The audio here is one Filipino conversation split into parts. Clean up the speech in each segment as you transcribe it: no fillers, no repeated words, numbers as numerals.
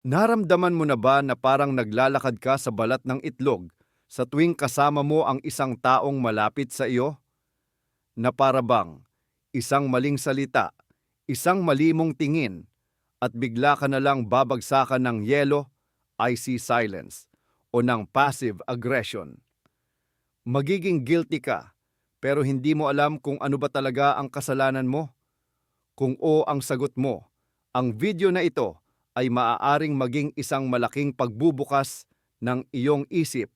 Naramdaman mo na ba na parang naglalakad ka sa balat ng itlog sa tuwing kasama mo ang isang taong malapit sa iyo? Na para bang isang maling salita, isang malimong tingin, at bigla ka na lang babagsakan ng yelo, icy silence, o ng passive aggression. Magiging guilty ka, pero hindi mo alam kung ano ba talaga ang kasalanan mo. Kung o ang sagot mo, ang video na ito ay maaaring maging isang malaking pagbubukas ng iyong isip.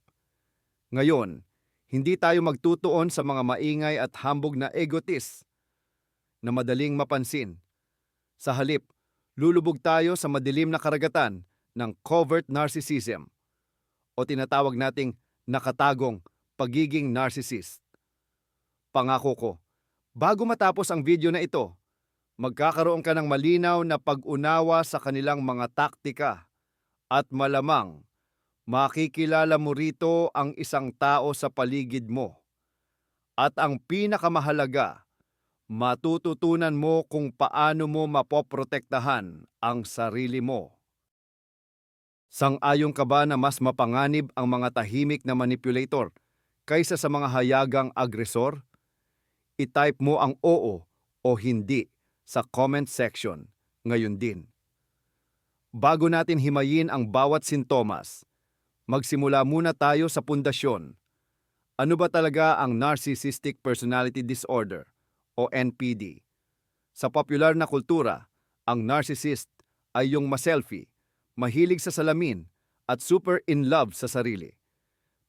Ngayon, hindi tayo magtutuon sa mga maingay at hambog na egotis na madaling mapansin. Sa halip, lulubog tayo sa madilim na karagatan ng covert narcissism o tinatawag nating nakatagong pagiging narcissist. Pangako ko, bago matapos ang video na ito, magkakaroon ka ng malinaw na pag-unawa sa kanilang mga taktika at malamang makikilala mo rito ang isang tao sa paligid mo. At ang pinakamahalaga, matututunan mo kung paano mo mapoprotektahan ang sarili mo. Sang-ayon ka ba na mas mapanganib ang mga tahimik na manipulator kaysa sa mga hayagang agresor? I-type mo ang oo o hindi sa comment section ngayon din. Bago natin himayin ang bawat sintomas, magsimula muna tayo sa pundasyon. Ano ba talaga ang Narcissistic Personality Disorder o NPD? Sa popular na kultura, ang narcissist ay yung ma-selfie, mahilig sa salamin, at super in love sa sarili.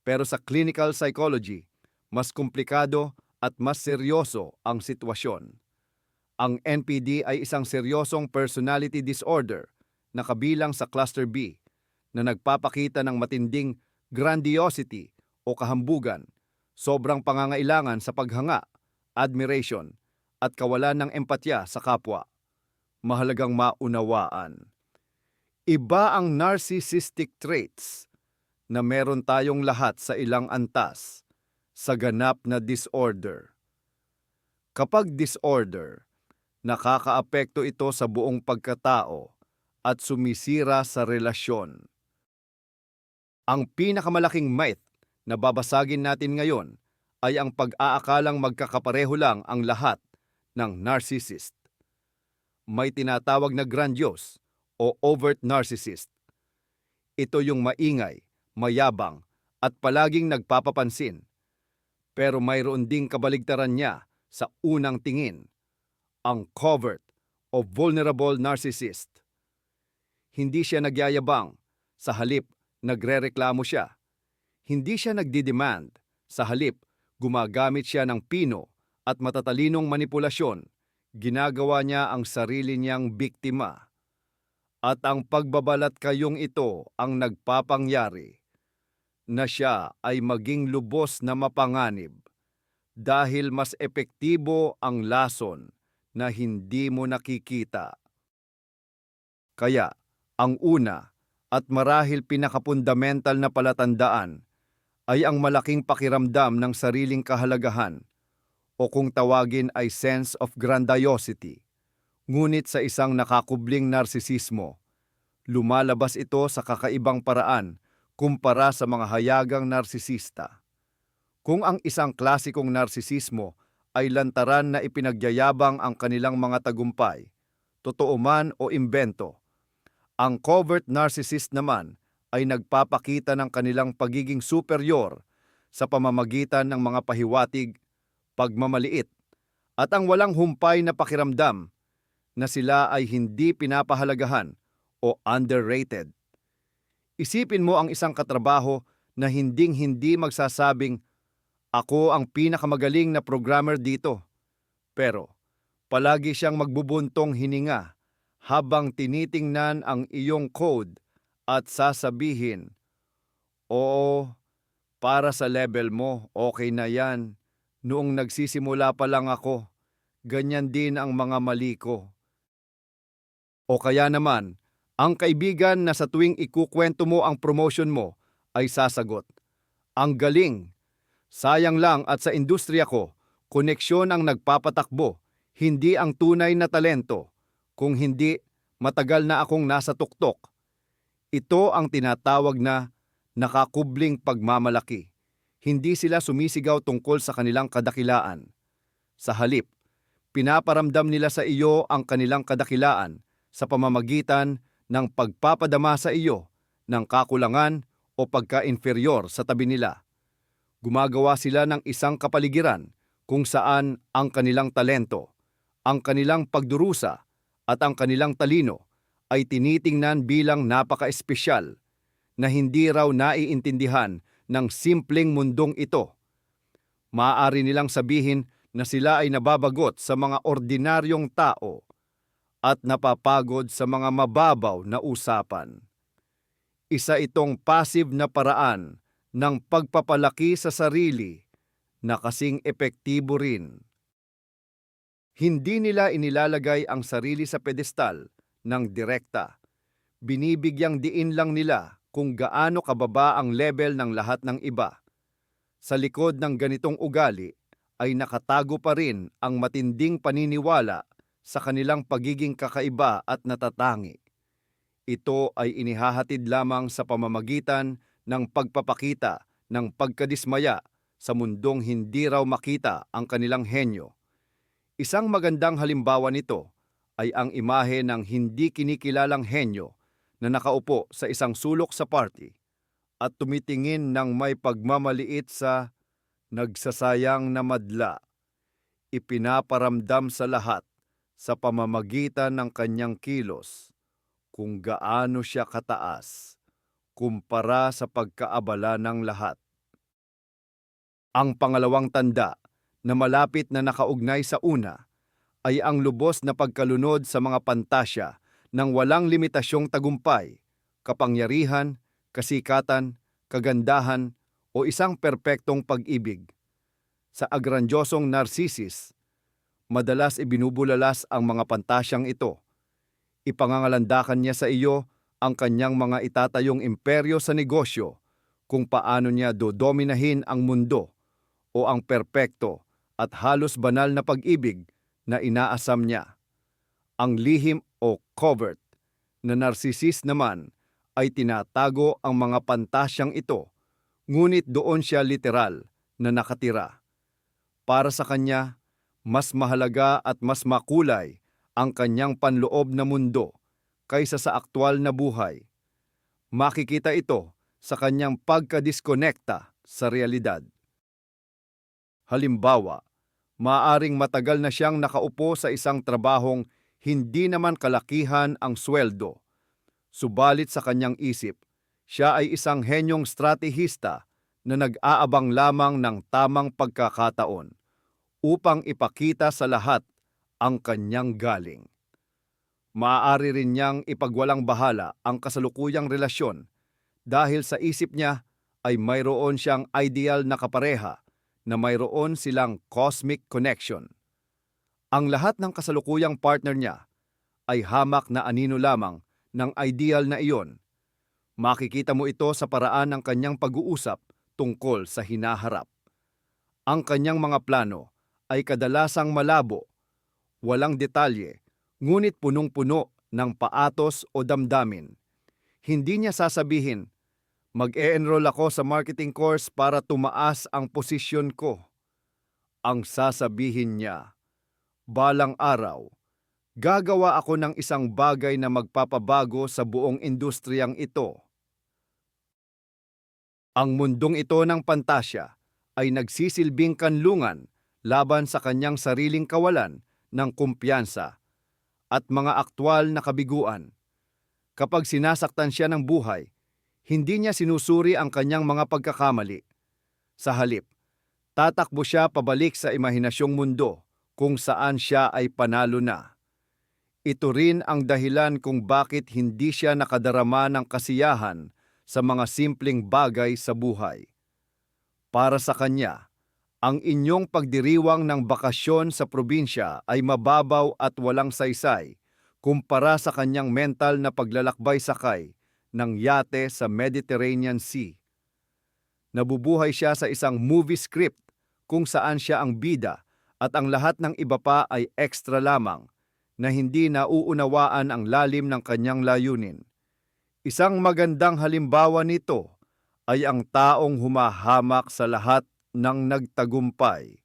Pero sa clinical psychology, mas komplikado at mas seryoso ang sitwasyon. Ang NPD ay isang seryosong personality disorder na kabilang sa cluster B na nagpapakita ng matinding grandiosity o kahambugan, sobrang pangangailangan sa paghanga, admiration, at kawalan ng empatya sa kapwa. Mahalagang maunawaan. Iba ang narcissistic traits na meron tayong lahat sa ilang antas sa ganap na disorder. Kapag disorder, nakakaapekto ito sa buong pagkatao at sumisira sa relasyon. Ang pinakamalaking myth na babasagin natin ngayon ay ang pag-aakalang magkakapareho lang ang lahat ng narcissist. May tinatawag na grandiose o overt narcissist. Ito yung maingay, mayabang, at palaging nagpapapansin. Pero mayroon ding kabaligtaran niya sa unang tingin, ang covert o vulnerable narcissist. Hindi siya nagyayabang, sa halip nagrereklamo siya. Hindi siya nagdidemand, sa halip gumagamit siya ng pino at matatalinong manipulasyon. Ginagawa niya ang sarili niyang biktima. At ang pagbabalat kayong ito ang nagpapangyari na siya ay maging lubos na mapanganib dahil mas epektibo ang lason na hindi mo nakikita. Kaya, ang una at marahil pinakapundamental na palatandaan ay ang malaking pakiramdam ng sariling kahalagahan o kung tawagin ay sense of grandiosity. Ngunit sa isang nakakubling narsisismo, lumalabas ito sa kakaibang paraan kumpara sa mga hayagang narsisista. Kung ang isang klasikong narsisismo ay lantaran na ipinagyayabang ang kanilang mga tagumpay, totoo man o imbento, ang covert narcissist naman ay nagpapakita ng kanilang pagiging superior sa pamamagitan ng mga pahiwatig, pagmamaliit, at ang walang humpay na pakiramdam na sila ay hindi pinapahalagahan o underrated. Isipin mo ang isang katrabaho na hinding-hindi magsasabing, "Ako ang pinakamagaling na programmer dito." Pero palagi siyang magbubuntong hininga habang tinitingnan ang iyong code at sasabihin, "Oo, para sa level mo, okay na yan. Noong nagsisimula pa lang ako, ganyan din ang mga mali ko." O kaya naman, ang kaibigan na sa tuwing ikukwento mo ang promotion mo ay sasagot, "Ang galing! Sayang lang at sa industriya ko, koneksyon ang nagpapatakbo, hindi ang tunay na talento. Kung hindi, matagal na akong nasa tuktok." Ito ang tinatawag na nakakubling pagmamalaki. Hindi sila sumisigaw tungkol sa kanilang kadakilaan. Sa halip, pinaparamdam nila sa iyo ang kanilang kadakilaan sa pamamagitan ng pagpapadama sa iyo ng kakulangan o pagka-inferior sa tabi nila. Gumagawa sila ng isang kapaligiran kung saan ang kanilang talento, ang kanilang pagdurusa at ang kanilang talino ay tinitingnan bilang napaka-espesyal na hindi raw naiintindihan ng simpleng mundong ito. Maaari nilang sabihin na sila ay nababagot sa mga ordinaryong tao at napapagod sa mga mababaw na usapan. Isa itong passive na paraan ng pagpapalaki sa sarili na kasing epektibo rin. Hindi nila inilalagay ang sarili sa pedestal ng direkta. Binibigyang diin lang nila kung gaano kababa ang level ng lahat ng iba. Sa likod ng ganitong ugali ay nakatago pa rin ang matinding paniniwala sa kanilang pagiging kakaiba at natatangi. Ito ay inihahatid lamang sa pamamagitan ng pagpapakita ng pagkadismaya sa mundong hindi raw makita ang kanilang henyo. Isang magandang halimbawa nito ay ang imahe ng hindi kinikilalang henyo na nakaupo sa isang sulok sa party at tumitingin ng may pagmamaliit sa nagsasayang na madla. Ipinaparamdam sa lahat sa pamamagitan ng kanyang kilos kung gaano siya kataas kumpara sa pagkaabala ng lahat. Ang pangalawang tanda na malapit na nakaugnay sa una ay ang lubos na pagkalunod sa mga pantasya ng walang limitasyong tagumpay, kapangyarihan, kasikatan, kagandahan o isang perpektong pag-ibig. Sa agrandyosong narsisis, madalas ibinubulalas ang mga pantasyang ito. Ipangangalandakan niya sa iyo ang kanyang mga itatayong imperyo sa negosyo, kung paano niya dodominahin ang mundo o ang perpekto at halos banal na pag-ibig na inaasam niya. Ang lihim o covert na narcissist naman ay tinatago ang mga pantasyang ito, ngunit doon siya literal na nakatira. Para sa kanya, mas mahalaga at mas makulay ang kanyang panloob na mundo kaysa sa aktwal na buhay. Makikita ito sa kanyang pagkadiskonekta sa realidad. Halimbawa, maaaring matagal na siyang nakaupo sa isang trabahong hindi naman kalakihan ang sweldo. Subalit sa kanyang isip, siya ay isang henyong stratehista na nag-aabang lamang ng tamang pagkakataon upang ipakita sa lahat ang kanyang galing. Maaari rin niyang ipagwalang bahala ang kasalukuyang relasyon dahil sa isip niya ay mayroon siyang ideal na kapareha na mayroon silang cosmic connection. Ang lahat ng kasalukuyang partner niya ay hamak na anino lamang ng ideal na iyon. Makikita mo ito sa paraan ng kanyang pag-uusap tungkol sa hinaharap. Ang kanyang mga plano ay kadalasang malabo, walang detalye, ngunit punong-puno ng paatos o damdamin. Hindi niya sasabihin, mag-e-enroll ako sa marketing course para tumaas ang posisyon ko. Ang sasabihin niya, balang araw, gagawa ako ng isang bagay na magpapabago sa buong industriyang ito. Ang mundong ito ng pantasya ay nagsisilbing kanlungan laban sa kanyang sariling kawalan ng kumpiyansa at mga aktwal na kabiguan. Kapag sinasaktan siya ng buhay, hindi niya sinusuri ang kanyang mga pagkakamali. Sa halip, tatakbo siya pabalik sa imahinasyong mundo kung saan siya ay panalo na. Ito rin ang dahilan kung bakit hindi siya nakadarama ng kasiyahan sa mga simpleng bagay sa buhay. Para sa kanya, ang inyong pagdiriwang ng bakasyon sa probinsya ay mababaw at walang saysay kumpara sa kanyang mental na paglalakbay sakay ng yate sa Mediterranean Sea. Nabubuhay siya sa isang movie script kung saan siya ang bida at ang lahat ng iba pa ay extra lamang na hindi nauunawaan ang lalim ng kanyang layunin. Isang magandang halimbawa nito ay ang taong humahamak sa lahat ng nagtagumpay.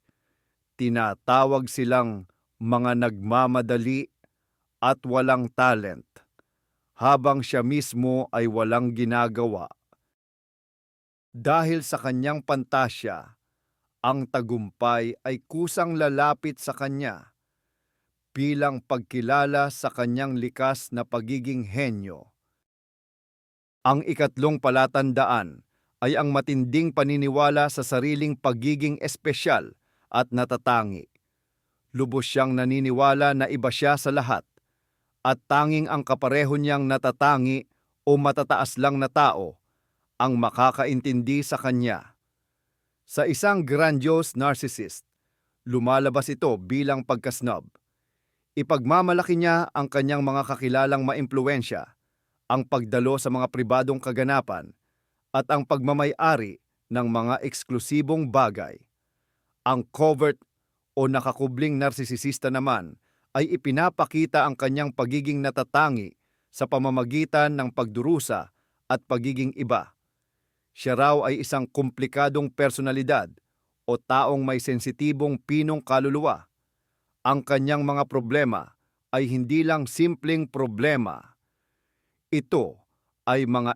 Tinatawag silang mga nagmamadali at walang talent, habang siya mismo ay walang ginagawa. Dahil sa kanyang pantasya, ang tagumpay ay kusang lalapit sa kanya bilang pagkilala sa kanyang likas na pagiging henyo. Ang ikatlong palatandaan ay ang matinding paniniwala sa sariling pagiging espesyal at natatangi. Lubos siyang naniniwala na iba siya sa lahat at tanging ang kapareho niyang natatangi o matataas lang na tao ang makakaintindi sa kanya. Sa isang grandiose narcissist, lumalabas ito bilang pagkasnob. Ipagmamalaki niya ang kanyang mga kakilalang maimpluwensya, ang pagdalo sa mga pribadong kaganapan, at ang pagmamay-ari ng mga eksklusibong bagay. Ang covert o nakakubling narsisisista naman ay ipinapakita ang kanyang pagiging natatangi sa pamamagitan ng pagdurusa at pagiging iba. Siya raw ay isang komplikadong personalidad o taong may sensitibong pinong kaluluwa. Ang kanyang mga problema ay hindi lang simpleng problema. Ito ay mga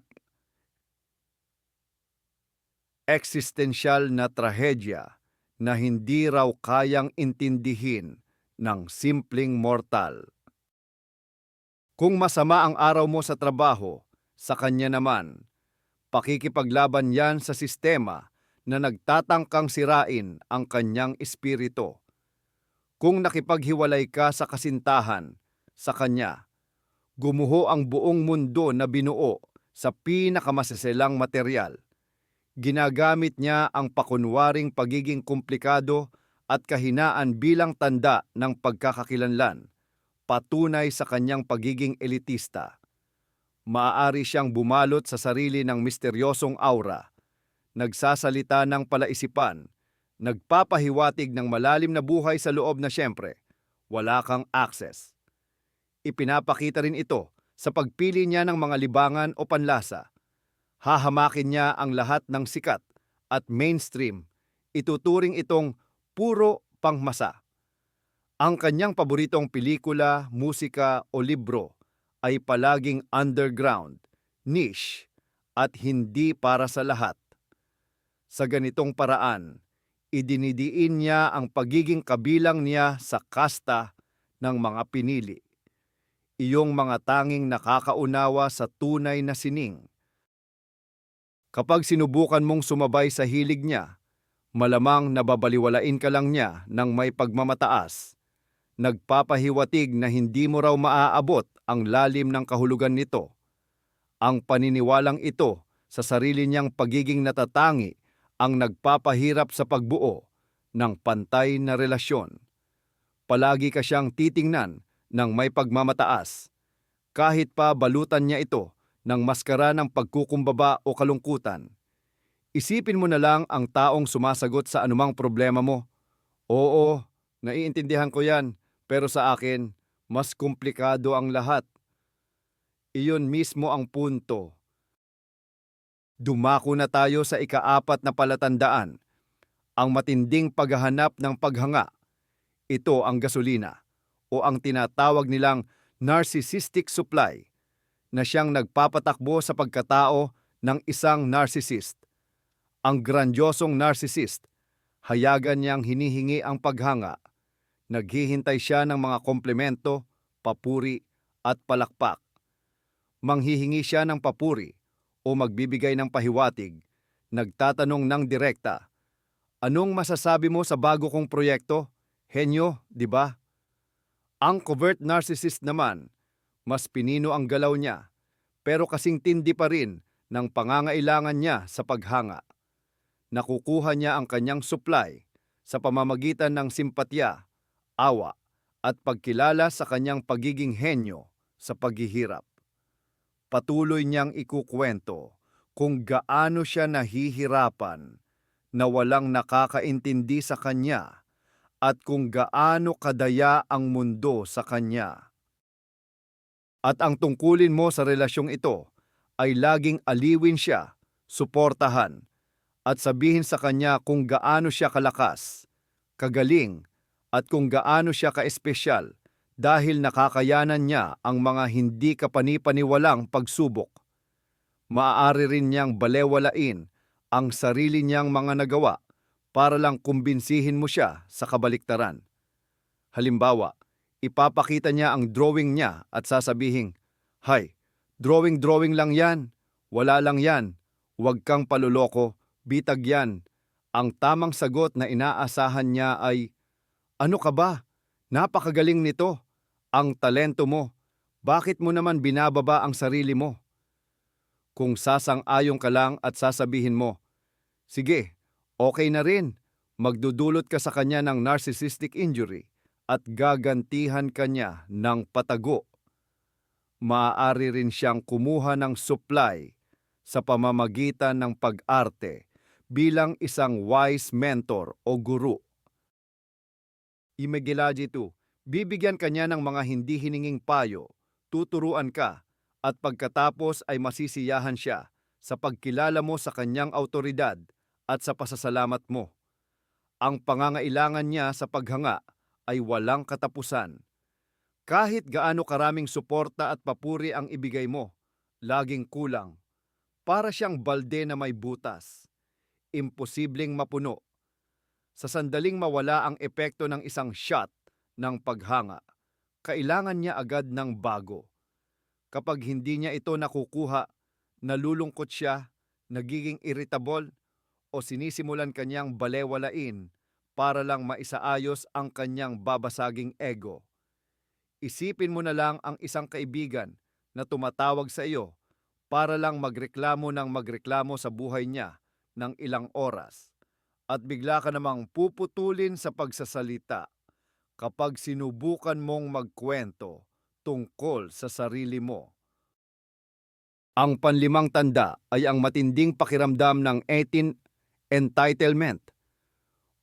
eksistensyal na trahedya na hindi raw kayang intindihin ng simpleng mortal. Kung masama ang araw mo sa trabaho, sa kanya naman, pakikipaglaban yan sa sistema na nagtatangkang sirain ang kanyang espiritu. Kung nakipaghiwalay ka sa kasintahan, sa kanya, gumuho ang buong mundo na binuo sa pinakamasaselang materyal. Ginagamit niya ang pakunwaring pagiging komplikado at kahinaan bilang tanda ng pagkakakilanlan, patunay sa kanyang pagiging elitista. Maaari siyang bumalot sa sarili ng misteryosong aura, nagsasalita ng palaisipan, nagpapahiwatig ng malalim na buhay sa loob na siyempre, wala kang access. Ipinapakita rin ito sa pagpili niya ng mga libangan o panlasa. Hahamakin niya ang lahat ng sikat at mainstream, ituturing itong puro pangmasa. Ang kanyang paboritong pelikula, musika o libro ay palaging underground, niche, at hindi para sa lahat. Sa ganitong paraan, idinidiin niya ang pagiging kabilang niya sa kasta ng mga pinili. Iyong mga tanging nakakaunawa sa tunay na sining. Kapag sinubukan mong sumabay sa hilig niya, malamang nababaliwalain ka lang niya ng may pagmamataas. Nagpapahiwatig na hindi mo raw maaabot ang lalim ng kahulugan nito. Ang paniniwalang ito sa sarili niyang pagiging natatangi ang nagpapahirap sa pagbuo ng pantay na relasyon. Palagi ka siyang titingnan ng may pagmamataas, kahit pa balutan niya ito ng maskara ng pagkukumbaba o kalungkutan. Isipin mo na lang ang taong sumasagot sa anumang problema mo. Oo, naiintindihan ko yan, pero sa akin, mas komplikado ang lahat. Iyon mismo ang punto. Dumako na tayo sa ikaapat na palatandaan, ang matinding paghahanap ng paghanga. Ito ang gasolina, o ang tinatawag nilang narcissistic supply, na siyang nagpapatakbo sa pagkatao ng isang narcissist. Ang grandiosong narcissist, hayagan niyang hinihingi ang paghanga. Naghihintay siya ng mga komplemento, papuri at palakpak. Manghihingi siya ng papuri o magbibigay ng pahiwatig, nagtatanong ng direkta, "Anong masasabi mo sa bago kong proyekto? Henyo, di ba?" Ang covert narcissist naman, mas pinino ang galaw niya, pero kasing tindi pa rin ng pangangailangan niya sa paghanga. Nakukuha niya ang kanyang supply sa pamamagitan ng simpatya, awa, at pagkilala sa kanyang pagiging henyo sa paghihirap. Patuloy niyang ikukwento kung gaano siya nahihirapan na walang nakakaintindi sa kanya at kung gaano kadaya ang mundo sa kanya. At ang tungkulin mo sa relasyong ito ay laging aliwin siya, suportahan, at sabihin sa kanya kung gaano siya kalakas, kagaling, at kung gaano siya kaespesyal dahil nakakayanan niya ang mga hindi kapani-paniwalang pagsubok. Maaari rin niyang balewalain ang sarili niyang mga nagawa para lang kumbinsihin mo siya sa kabaliktaran. Halimbawa, ipapakita niya ang drawing niya at sasabihin, "Hay, drawing lang yan. Wala lang yan. Huwag kang paluloko. Bitag yan." Ang tamang sagot na inaasahan niya ay, "Ano ka ba? Napakagaling nito. Ang talento mo. Bakit mo naman binababa ang sarili mo?" Kung sasang-ayon ka lang at sasabihin mo, "Sige, okay na rin." Magdudulot ka sa kanya ng narcissistic injury at gagantihan ka niya ng patago. Maaari rin siyang kumuha ng supply sa pamamagitan ng pag-arte bilang isang wise mentor o guru. Imegilaji 2, bibigyan ka niya ng mga hindi hininging payo, tuturuan ka, at pagkatapos ay masisiyahan siya sa pagkilala mo sa kanyang autoridad at sa pasasalamat mo. Ang pangangailangan niya sa paghanga ay walang katapusan. Kahit gaano karaming suporta at papuri ang ibigay mo, laging kulang. Para siyang balde na may butas. Imposibleng mapuno. Sa sandaling mawala ang epekto ng isang shot ng paghanga, kailangan niya agad ng bago. Kapag hindi niya ito nakukuha, nalulungkot siya, nagiging irritable, o sinisimulan kanyang balewalain para lang maisaayos ang kanyang babasaging ego. Isipin mo na lang ang isang kaibigan na tumatawag sa iyo para lang magreklamo ng magreklamo sa buhay niya ng ilang oras at bigla ka namang puputulin sa pagsasalita kapag sinubukan mong magkwento tungkol sa sarili mo. Ang panlimang tanda ay ang matinding pakiramdam ng entitlement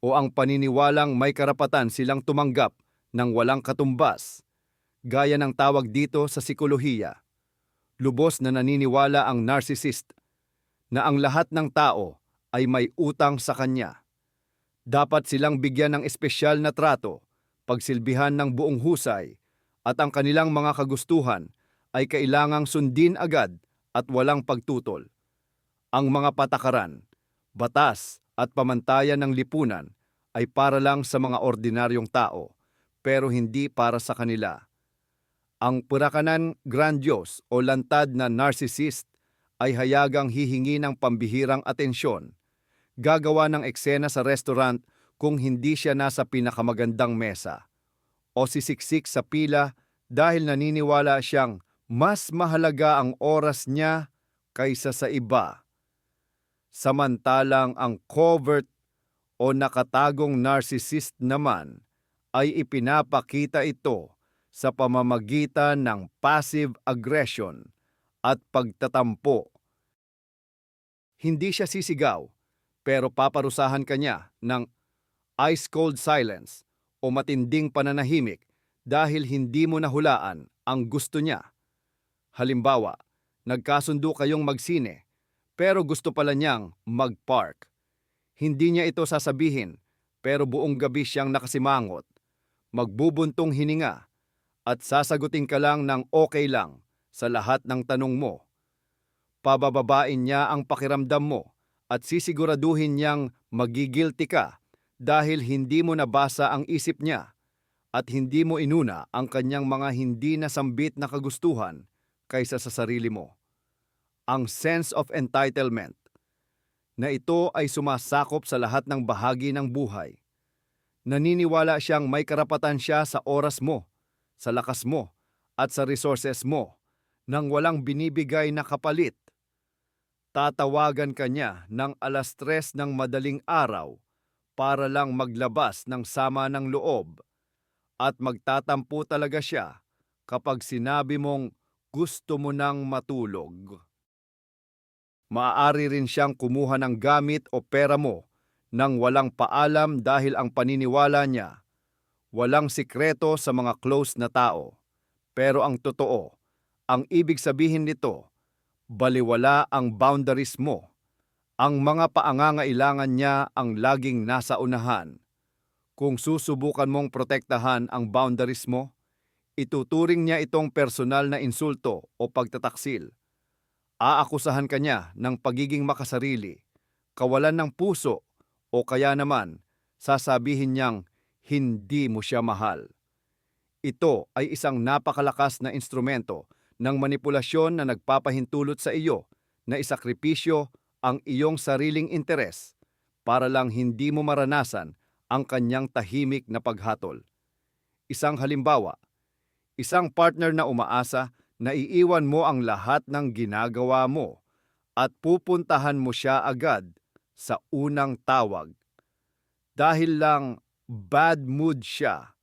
o ang paniniwalang may karapatan silang tumanggap ng walang katumbas, gaya ng tawag dito sa psikolohiya. Lubos na naniniwala ang narcissist na ang lahat ng tao ay may utang sa kanya. Dapat silang bigyan ng espesyal na trato, pagsilbihan ng buong husay, at ang kanilang mga kagustuhan ay kailangang sundin agad at walang pagtutol. Ang mga patakaran, batas at pamantayan ng lipunan ay para lang sa mga ordinaryong tao, pero hindi para sa kanila. Ang purakanan grandiose o lantad na narcissist ay hayagang hihingi ng pambihirang atensyon, gagawa ng eksena sa restaurant kung hindi siya nasa pinakamagandang mesa, o sisiksik sa pila dahil naniniwala siyang mas mahalaga ang oras niya kaysa sa iba. Samantalang ang covert o nakatagong narcissist naman ay ipinapakita ito sa pamamagitan ng passive aggression at pagtatampo. Hindi siya sisigaw, pero paparusahan ka niya ng ice-cold silence o matinding pananahimik dahil hindi mo nahulaan ang gusto niya. Halimbawa, nagkasundo kayong magsine, pero gusto pala niyang mag-park. Hindi niya ito sasabihin, pero buong gabi siyang nakasimangot, magbubuntong hininga, at sasagutin ka lang ng okay lang sa lahat ng tanong mo. Pabababain niya ang pakiramdam mo at sisiguraduhin niyang magigilty ka dahil hindi mo nabasa ang isip niya at hindi mo inuna ang kanyang mga hindi nasambit na kagustuhan kaysa sa sarili mo. Ang sense of entitlement na ito ay sumasakop sa lahat ng bahagi ng buhay. Naniniwala siyang may karapatan siya sa oras mo, sa lakas mo, at sa resources mo nang walang binibigay na kapalit. Tatawagan ka niya ng 3:00 ng madaling araw para lang maglabas ng sama ng loob at magtatampo talaga siya kapag sinabi mong gusto mo nang matulog. Maaari rin siyang kumuha ng gamit o pera mo nang walang paalam dahil ang paniniwala niya, walang sikreto sa mga close na tao. Pero ang totoo, ang ibig sabihin nito, Baliwala ang boundaries mo. Ang mga paangangailangan niya ang laging nasa unahan. Kung susubukan mong protektahan ang boundaries mo, ituturing niya itong personal na insulto o pagtataksil. Aakusahan ka niya ng pagiging makasarili, kawalan ng puso, o kaya naman sasabihin niyang hindi mo siya mahal. Ito ay isang napakalakas na instrumento ng manipulasyon na nagpapahintulot sa iyo na isakripisyo ang iyong sariling interes para lang hindi mo maranasan ang kanyang tahimik na paghatol. Isang halimbawa, isang partner na umaasa na iiwan mo ang lahat ng ginagawa mo at pupuntahan mo siya agad sa unang tawag. Dahil lang bad mood siya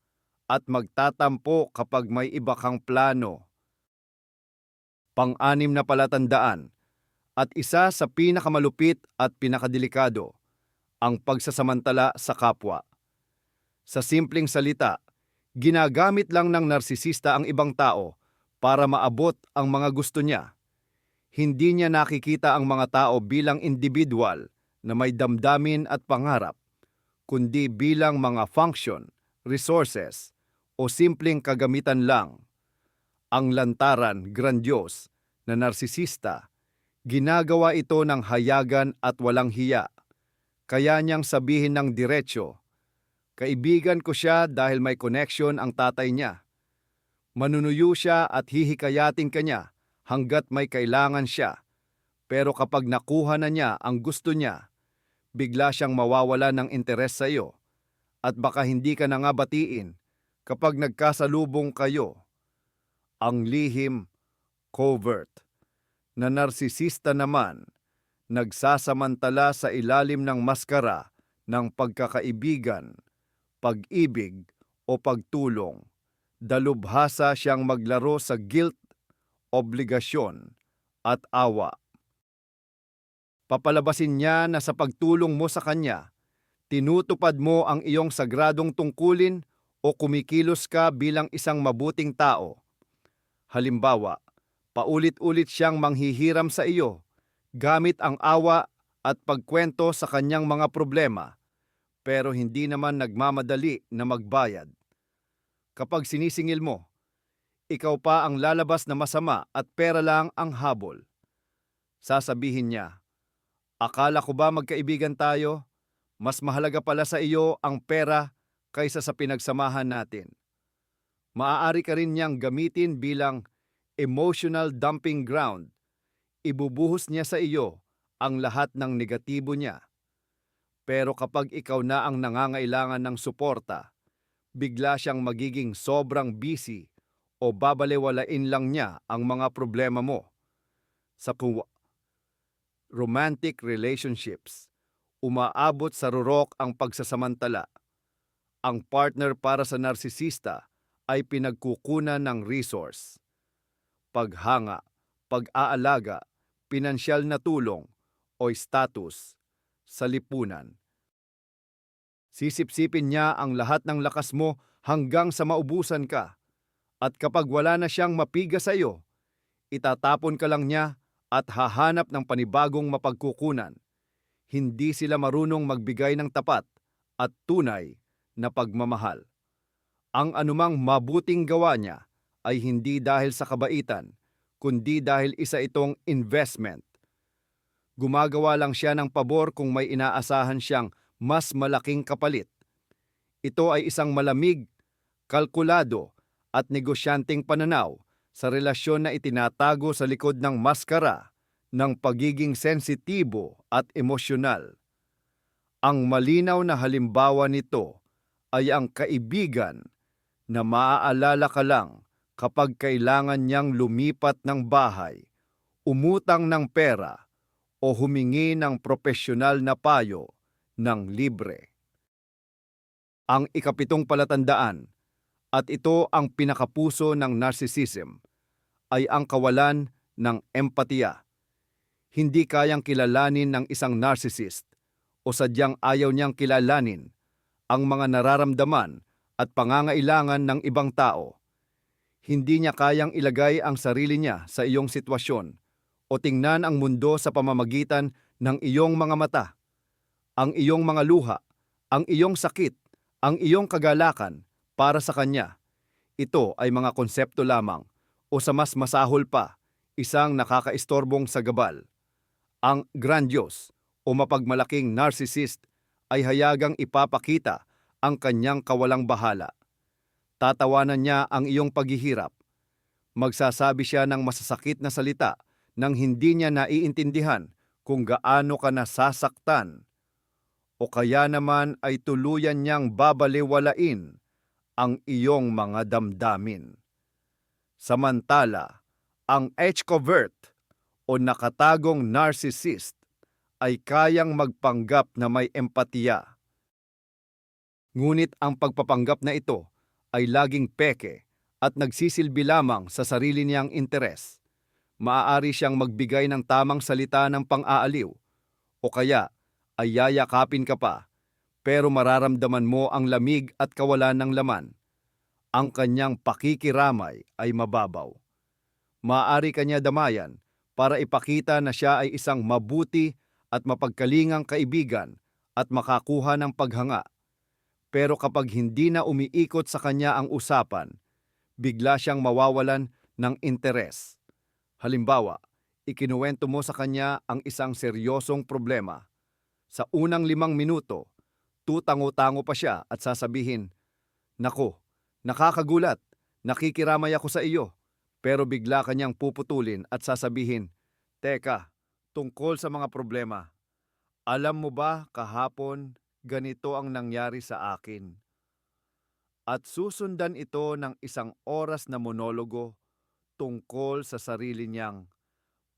at magtatampo kapag may iba kang plano. Pang-anim na palatandaan at isa sa pinakamalupit at pinakadelikado, ang pagsasamantala sa kapwa. Sa simpleng salita, ginagamit lang ng narsisista ang ibang tao para maabot ang mga gusto niya. Hindi niya nakikita ang mga tao bilang individual na may damdamin at pangarap, kundi bilang mga function, resources, o simpleng kagamitan lang. Ang lantaran, grandios, na narsisista, ginagawa ito ng hayagan at walang hiya. Kaya niyang sabihin ng diretsyo, kaibigan ko siya dahil may connection ang tatay niya. Manunuyo siya at hihikayatin ka niya hanggat may kailangan siya. Pero kapag nakuha na niya ang gusto niya, bigla siyang mawawala ng interes sa iyo at baka hindi ka na nga batiin kapag nagkasalubong kayo. Ang lihim, covert, na narsisista naman, nagsasamantala sa ilalim ng maskara ng pagkakaibigan, pag-ibig o pagtulong. Dalubhasa siyang maglaro sa guilt, obligasyon at awa. Papalabasin niya na sa pagtulong mo sa kanya, tinutupad mo ang iyong sagradong tungkulin o kumikilos ka bilang isang mabuting tao. Halimbawa, paulit-ulit siyang manghihiram sa iyo, gamit ang awa at pagkwento sa kanyang mga problema, pero hindi naman nagmamadali na magbayad. Kapag sinisingil mo, ikaw pa ang lalabas na masama at pera lang ang habol. Sasabihin niya, akala ko ba magkaibigan tayo? Mas mahalaga pala sa iyo ang pera kaysa sa pinagsamahan natin. Maaari ka rin niyang gamitin bilang emotional dumping ground. Ibubuhos niya sa iyo ang lahat ng negatibo niya. Pero kapag ikaw na ang nangangailangan ng suporta, bigla siyang magiging sobrang busy o babalewalain lang niya ang mga problema mo. Sa romantic relationships, umaabot sa rurok ang pagsasamantala. Ang partner para sa narsisista ay pinagkukunan ng resource, paghanga, pag-aalaga, pinansyal na tulong, o status sa lipunan. Sisipsipin niya ang lahat ng lakas mo hanggang sa maubusan ka. At kapag wala na siyang mapiga sa iyo, itatapon ka lang niya at hahanap ng panibagong mapagkukunan. Hindi sila marunong magbigay ng tapat at tunay na pagmamahal. Ang anumang mabuting gawa niya ay hindi dahil sa kabaitan, kundi dahil isa itong investment. Gumagawa lang siya ng pabor kung may inaasahan siyang mas malaking kapalit. Ito ay isang malamig, kalkulado at negosyanteng pananaw sa relasyon na itinatago sa likod ng maskara ng pagiging sensitibo at emosyonal. Ang malinaw na halimbawa nito ay ang kaibigan na maaalala ka lang kapag kailangan niyang lumipat ng bahay, umutang ng pera, o humingi ng propesyonal na payo ng libre. Ang ikapitong palatandaan, at ito ang pinakapuso ng narcissism, ay ang kawalan ng empatiya. Hindi kayang kilalanin ng isang narcissist o sadyang ayaw niyang kilalanin ang mga nararamdaman at pangangailangan ng ibang tao. Hindi niya kayang ilagay ang sarili niya sa iyong sitwasyon o tingnan ang mundo sa pamamagitan ng iyong mga mata, ang iyong mga luha, ang iyong sakit, ang iyong kagalakan para sa Kanya. Ito ay mga konsepto lamang o sa mas masahol pa, isang nakakaistorbong sagabal. Ang grandiose o mapagmalaking narcissist ay hayagang ipapakita ang kanyang kawalang bahala. Tatawanan niya ang iyong paghihirap. Magsasabi siya ng masasakit na salita nang hindi niya naiintindihan kung gaano ka nasasaktan. O kaya naman ay tuluyan niyang babaliwalain ang iyong mga damdamin. Samantala, ang extrovert o nakatagong narcissist ay kayang magpanggap na may empatiya. Ngunit ang pagpapanggap na ito ay laging peke at nagsisilbi lamang sa sarili niyang interes. Maaari siyang magbigay ng tamang salita ng pang-aaliw o kaya ay yayakapin ka pa, pero mararamdaman mo ang lamig at kawalan ng laman. Ang kanyang pakikiramay ay mababaw. Maaari kanya damayan para ipakita na siya ay isang mabuti at mapagkalingang kaibigan at makakuha ng paghanga. Pero kapag hindi na umiikot sa kanya ang usapan, bigla siyang mawawalan ng interes. Halimbawa, ikinuwento mo sa kanya ang isang seryosong problema. Sa unang 5 minuto, tutango-tango pa siya at sasabihin, "Nako, nakakagulat, nakikiramay ako sa iyo." Pero bigla kanyang puputulin at sasabihin, "Teka, tungkol sa mga problema. Alam mo ba kahapon ganito ang nangyari sa akin?" At susundan ito ng isang oras na monologo tungkol sa sarili niyang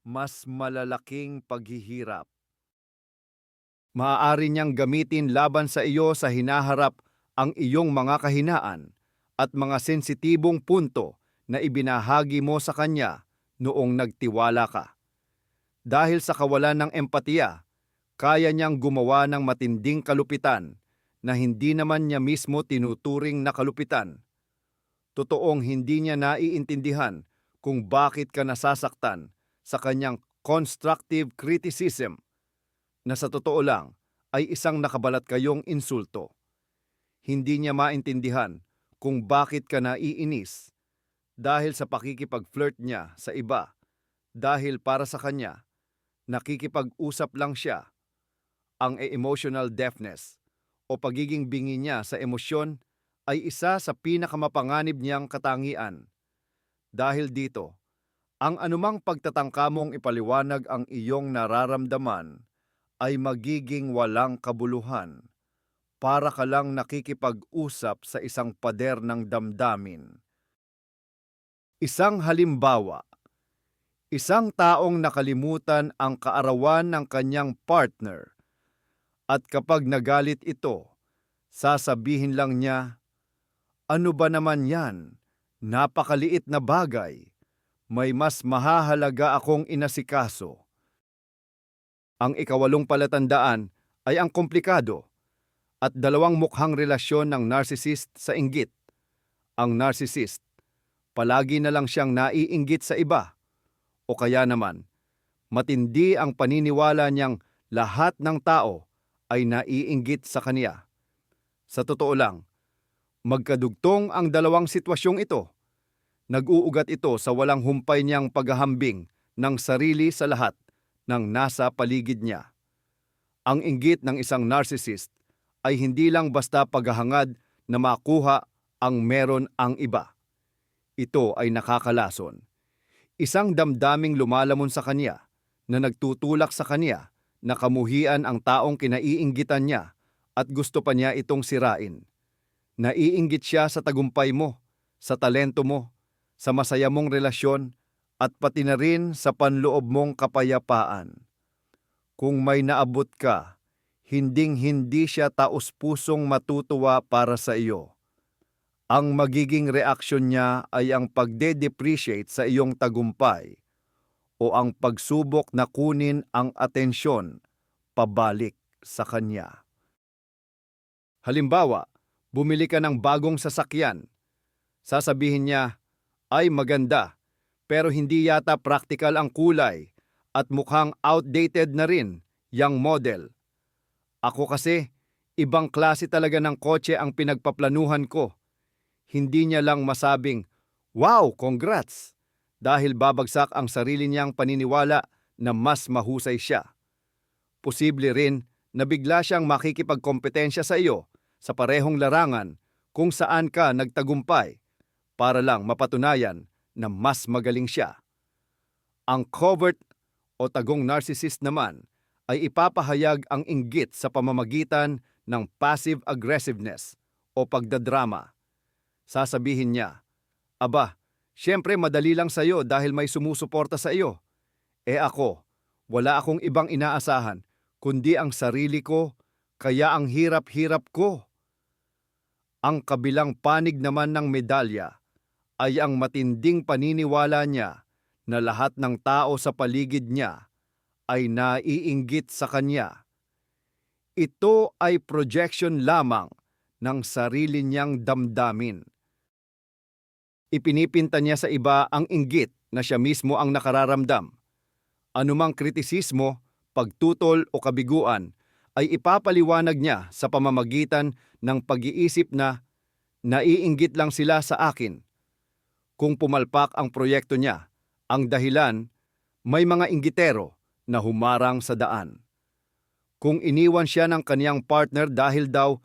mas malalaking paghihirap. Maaari niyang gamitin laban sa iyo sa hinaharap ang iyong mga kahinaan at mga sensitibong punto na ibinahagi mo sa kanya noong nagtiwala ka. Dahil sa kawalan ng empatiya, kaya niyang gumawa ng matinding kalupitan na hindi naman niya mismo tinuturing na kalupitan. Totoong hindi niya naiintindihan kung bakit ka nasasaktan sa kanyang constructive criticism na sa totoo lang ay isang nakabalat kayong insulto. Hindi niya maintindihan kung bakit ka naiinis dahil sa pakikipag-flirt niya sa iba, dahil para sa kanya, nakikipag-usap lang siya. Ang emotional deafness o pagiging bingi niya sa emosyon ay isa sa pinakamapanganib niyang katangian. Dahil dito, ang anumang pagtatangka mong ipaliwanag ang iyong nararamdaman ay magiging walang kabuluhan. Para ka lang nakikipag-usap sa isang pader ng damdamin. Isang halimbawa, isang taong nakalimutan ang kaarawan ng kanyang partner at kapag nagalit ito, sasabihin lang niya, "Ano ba naman yan? Napakaliit na bagay. May mas mahahalaga akong inasikaso." Ang ikawalong palatandaan ay ang komplikado at dalawang mukhang relasyon ng narcissist sa inggit. Ang narcissist, palagi na lang siyang naiinggit sa iba. O kaya naman, matindi ang paniniwala niyang lahat ng tao ay naiinggit sa kaniya. Sa totoo lang, magkadugtong ang dalawang sitwasyong ito. Nag-uugat ito sa walang humpay niyang paghahambing ng sarili sa lahat ng nasa paligid niya. Ang inggit ng isang narcissist ay hindi lang basta paghahangad na makuha ang meron ang iba. Ito ay nakakalason. Isang damdaming lumalamon sa kanya na nagtutulak sa kanya na kamuhian ang taong kinaiinggitan niya at gusto pa niya itong sirain. Naiinggit siya sa tagumpay mo, sa talento mo, sa masaya mong relasyon, at pati na rin sa panloob mong kapayapaan. Kung may naabot ka, hinding-hindi siya taos-pusong matutuwa para sa iyo. Ang magiging reaksyon niya ay ang pagde-depreciate sa iyong tagumpay o ang pagsubok na kunin ang atensyon pabalik sa kanya. Halimbawa, bumili ka ng bagong sasakyan. Sasabihin niya, "Ay maganda, pero hindi yata praktikal ang kulay at mukhang outdated na rin yang model. Ako kasi, ibang klase talaga ng kotse ang pinagpaplanuhan ko. Hindi niya lang masabing, "Wow, congrats!" dahil babagsak ang sarili niyang paniniwala na mas mahusay siya. Posible rin na bigla siyang makikipagkompetensya sa iyo sa parehong larangan kung saan ka nagtagumpay para lang mapatunayan na mas magaling siya. Ang covert o tagong narcissist naman ay ipapahayag ang inggit sa pamamagitan ng passive aggressiveness o pagdadrama. Sasabihin niya, "Aba, siyempre madali lang sa iyo dahil may sumusuporta sa iyo. Ako, wala akong ibang inaasahan kundi ang sarili ko, kaya ang hirap-hirap ko." Ang kabilang panig naman ng medalya ay ang matinding paniniwala niya na lahat ng tao sa paligid niya ay naiinggit sa kanya. Ito ay projection lamang ng sarili niyang damdamin. Ipinipinta niya sa iba ang inggit na siya mismo ang nakararamdam. Anumang kritisismo, pagtutol o kabiguan ay ipapaliwanag niya sa pamamagitan ng pag-iisip na naiinggit lang sila sa akin. Kung pumalpak ang proyekto niya, ang dahilan, may mga inggitero na humarang sa daan. Kung iniwan siya ng kaniyang partner dahil daw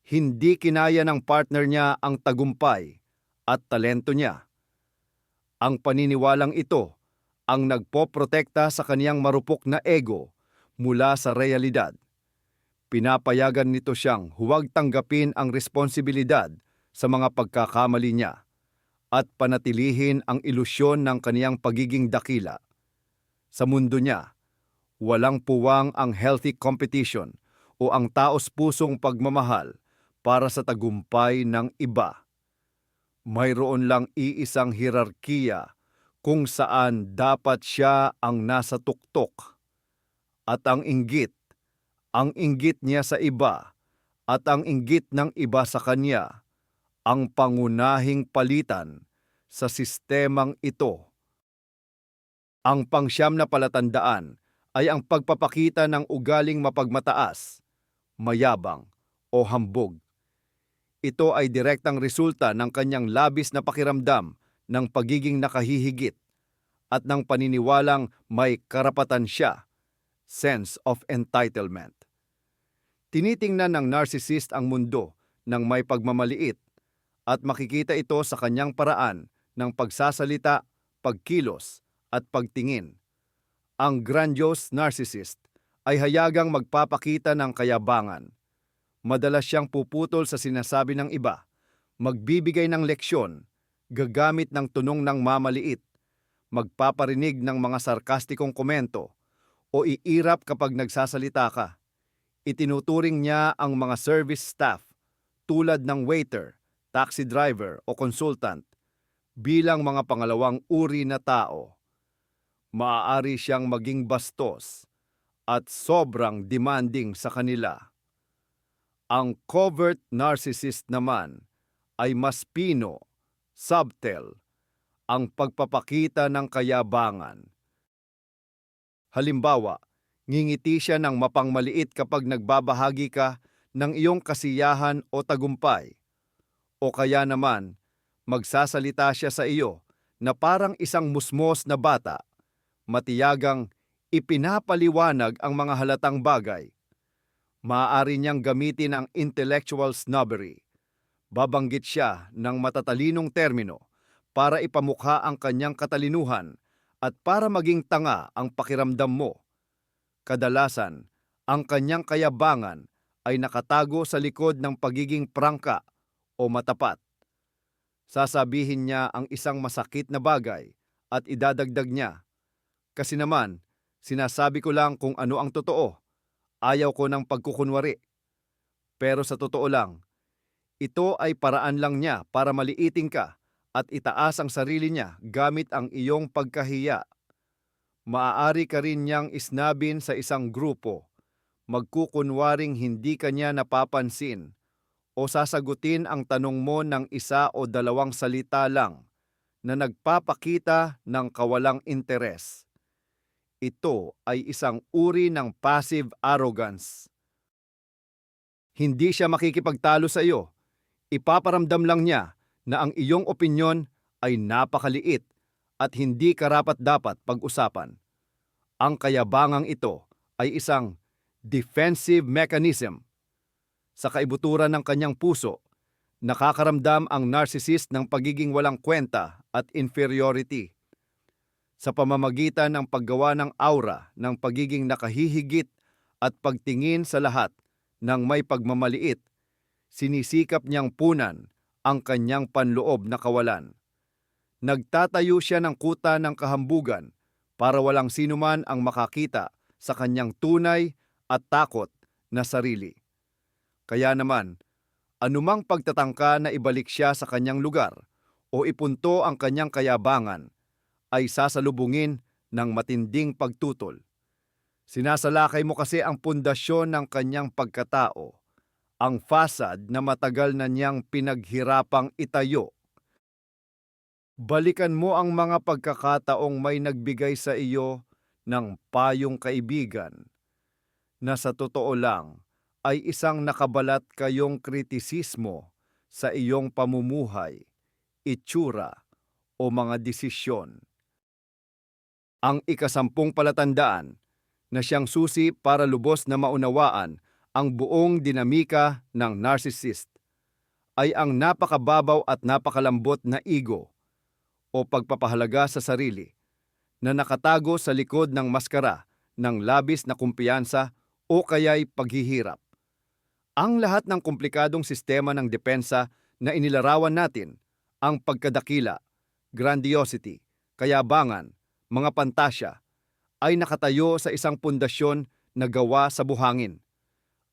hindi kinaya ng partner niya ang tagumpay at talento niya. Ang paniniwalang ito ang nagpoprotekta sa kaniyang marupok na ego mula sa realidad. Pinapayagan nito siyang huwag tanggapin ang responsibilidad sa mga pagkakamali niya at panatilihin ang ilusyon ng kaniyang pagiging dakila. Sa mundo niya, walang puwang ang healthy competition o ang taos-pusong pagmamahal para sa tagumpay ng iba. Mayroon lang iisang hierarkiya kung saan dapat siya ang nasa tuktok. At ang inggit niya sa iba at ang inggit ng iba sa kanya, ang pangunahing palitan sa sistemang ito. Ang pangsyam na palatandaan ay ang pagpapakita ng ugaling mapagmataas, mayabang o hambog. Ito ay direktang resulta ng kanyang labis na pakiramdam ng pagiging nakahihigit at ng paniniwalang may karapatan siya, sense of entitlement. Tinitingnan ng narcissist ang mundo ng may pagmamaliit at makikita ito sa kanyang paraan ng pagsasalita, pagkilos at pagtingin. Ang grandiose narcissist ay hayagang magpapakita ng kayabangan. Madalas siyang puputol sa sinasabi ng iba, magbibigay ng leksyon, gagamit ng tunong ng mamaliit, magpaparinig ng mga sarkastikong komento, o iirap kapag nagsasalita ka. Itinuturing niya ang mga service staff tulad ng waiter, taxi driver o consultant bilang mga pangalawang uri na tao. Maaari siyang maging bastos at sobrang demanding sa kanila. Ang covert narcissist naman ay mas pino, subtle, ang pagpapakita ng kayabangan. Halimbawa, ngingiti siya ng mapangmaliit kapag nagbabahagi ka ng iyong kasiyahan o tagumpay. O kaya naman, magsasalita siya sa iyo na parang isang musmos na bata, matiyagang ipinapaliwanag ang mga halatang bagay. Maaari niyang gamitin ang intellectual snobbery. Babanggit siya ng matatalinong termino para ipamukha ang kanyang katalinuhan at para maging tanga ang pakiramdam mo. Kadalasan, ang kanyang kayabangan ay nakatago sa likod ng pagiging prangka o matapat. Sasabihin niya ang isang masakit na bagay at idadagdag niya, "Kasi naman, sinasabi ko lang kung ano ang totoo. Ayaw ko ng pagkukunwari." Pero sa totoo lang, ito ay paraan lang niya para maliitin ka at itaas ang sarili niya gamit ang iyong pagkahiya. Maaari ka rin niyang isnabin sa isang grupo, magkukunwaring hindi ka niya napapansin, o sasagutin ang tanong mo ng isa o dalawang salita lang na nagpapakita ng kawalang interes. Ito ay isang uri ng passive arrogance. Hindi siya makikipagtalo sa iyo. Ipaparamdam lang niya na ang iyong opinyon ay napakaliit at hindi karapat-dapat pag-usapan. Ang kayabangang ito ay isang defensive mechanism. Sa kaibuturan ng kanyang puso, nakakaramdam ang narcissist ng pagiging walang kwenta at inferiority. Sa pamamagitan ng paggawa ng aura ng pagiging nakahihigit at pagtingin sa lahat ng may pagmamaliit, sinisikap niyang punan ang kanyang panloob na kawalan. Nagtatayo siya ng kuta ng kahambugan para walang sinuman ang makakita sa kanyang tunay at takot na sarili. Kaya naman, anumang pagtatangka na ibalik siya sa kanyang lugar o ipunto ang kanyang kayabangan ay sasalubungin ng matinding pagtutol. Sinasalakay mo kasi ang pundasyon ng kanyang pagkatao, ang fasad na matagal na niyang pinaghirapang itayo. Balikan mo ang mga pagkakataong may nagbigay sa iyo ng payong kaibigan na sa totoo lang ay isang nakabalat kayong kritisismo sa iyong pamumuhay, itsura o mga desisyon. Ang ikasampung palatandaan na siyang susi para lubos na maunawaan ang buong dinamika ng narcissist ay ang napakababaw at napakalambot na ego o pagpapahalaga sa sarili na nakatago sa likod ng maskara ng labis na kumpiyansa o kaya'y paghihirap. Ang lahat ng komplikadong sistema ng depensa na inilarawan natin, ang pagkadakila, grandiosity, kayabangan, mga pantasya, ay nakatayo sa isang pundasyon na gawa sa buhangin.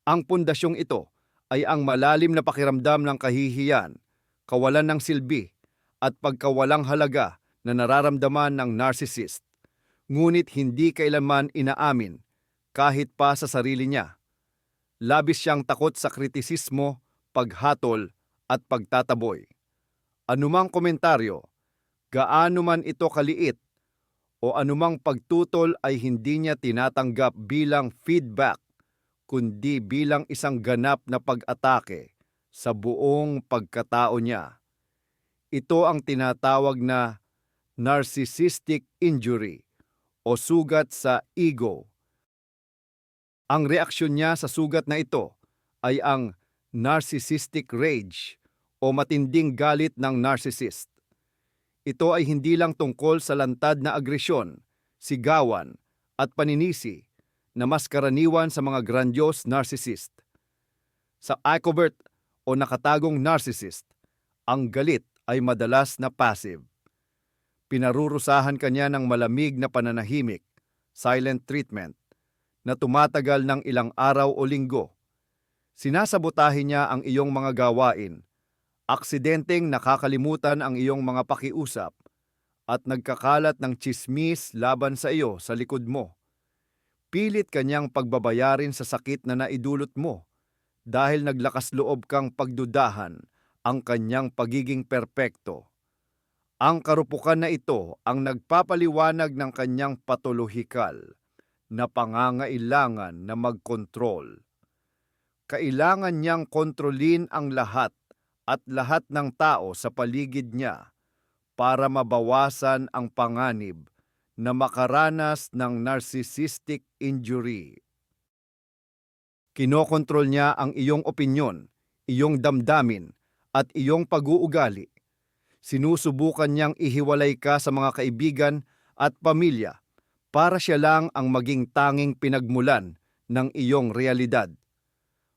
Ang pundasyong ito ay ang malalim na pakiramdam ng kahihiyan, kawalan ng silbi, at pagkawalang halaga na nararamdaman ng narcissist. Ngunit hindi kailanman inaamin, kahit pa sa sarili niya. Labis siyang takot sa kritisismo, paghatol, at pagtataboy. Anumang komentaryo, gaano man ito kaliit, o anumang pagtutol ay hindi niya tinatanggap bilang feedback, kundi bilang isang ganap na pag-atake sa buong pagkatao niya. Ito ang tinatawag na narcissistic injury o sugat sa ego. Ang reaksyon niya sa sugat na ito ay ang narcissistic rage o matinding galit ng narcissist. Ito ay hindi lang tungkol sa lantad na agresyon, sigawan, at paninisi na mas karaniwan sa mga grandiose narcissist. Sa covert o nakatagong narcissist, ang galit ay madalas na passive. Pinarurusahan kanya ng malamig na pananahimik, silent treatment, na tumatagal ng ilang araw o linggo. Sinasabotahin niya ang iyong mga gawain, aksidenteng nakakalimutan ang iyong mga pakiusap, at nagkakalat ng tsismis laban sa iyo sa likod mo. Pilit kanyang pagbabayarin sa sakit na naidulot mo dahil naglakas loob kang pagdudahan ang kanyang pagiging perpekto. Ang karupukan na ito ang nagpapaliwanag ng kanyang patolohikal na pangangailangan na magkontrol. Kailangan niyang kontrolin ang lahat at lahat ng tao sa paligid niya para mabawasan ang panganib na makaranas ng narcissistic injury. Kinokontrol niya ang iyong opinyon, iyong damdamin, at iyong pag-uugali. Sinusubukan niyang ihiwalay ka sa mga kaibigan at pamilya para siya lang ang maging tanging pinagmulan ng iyong realidad.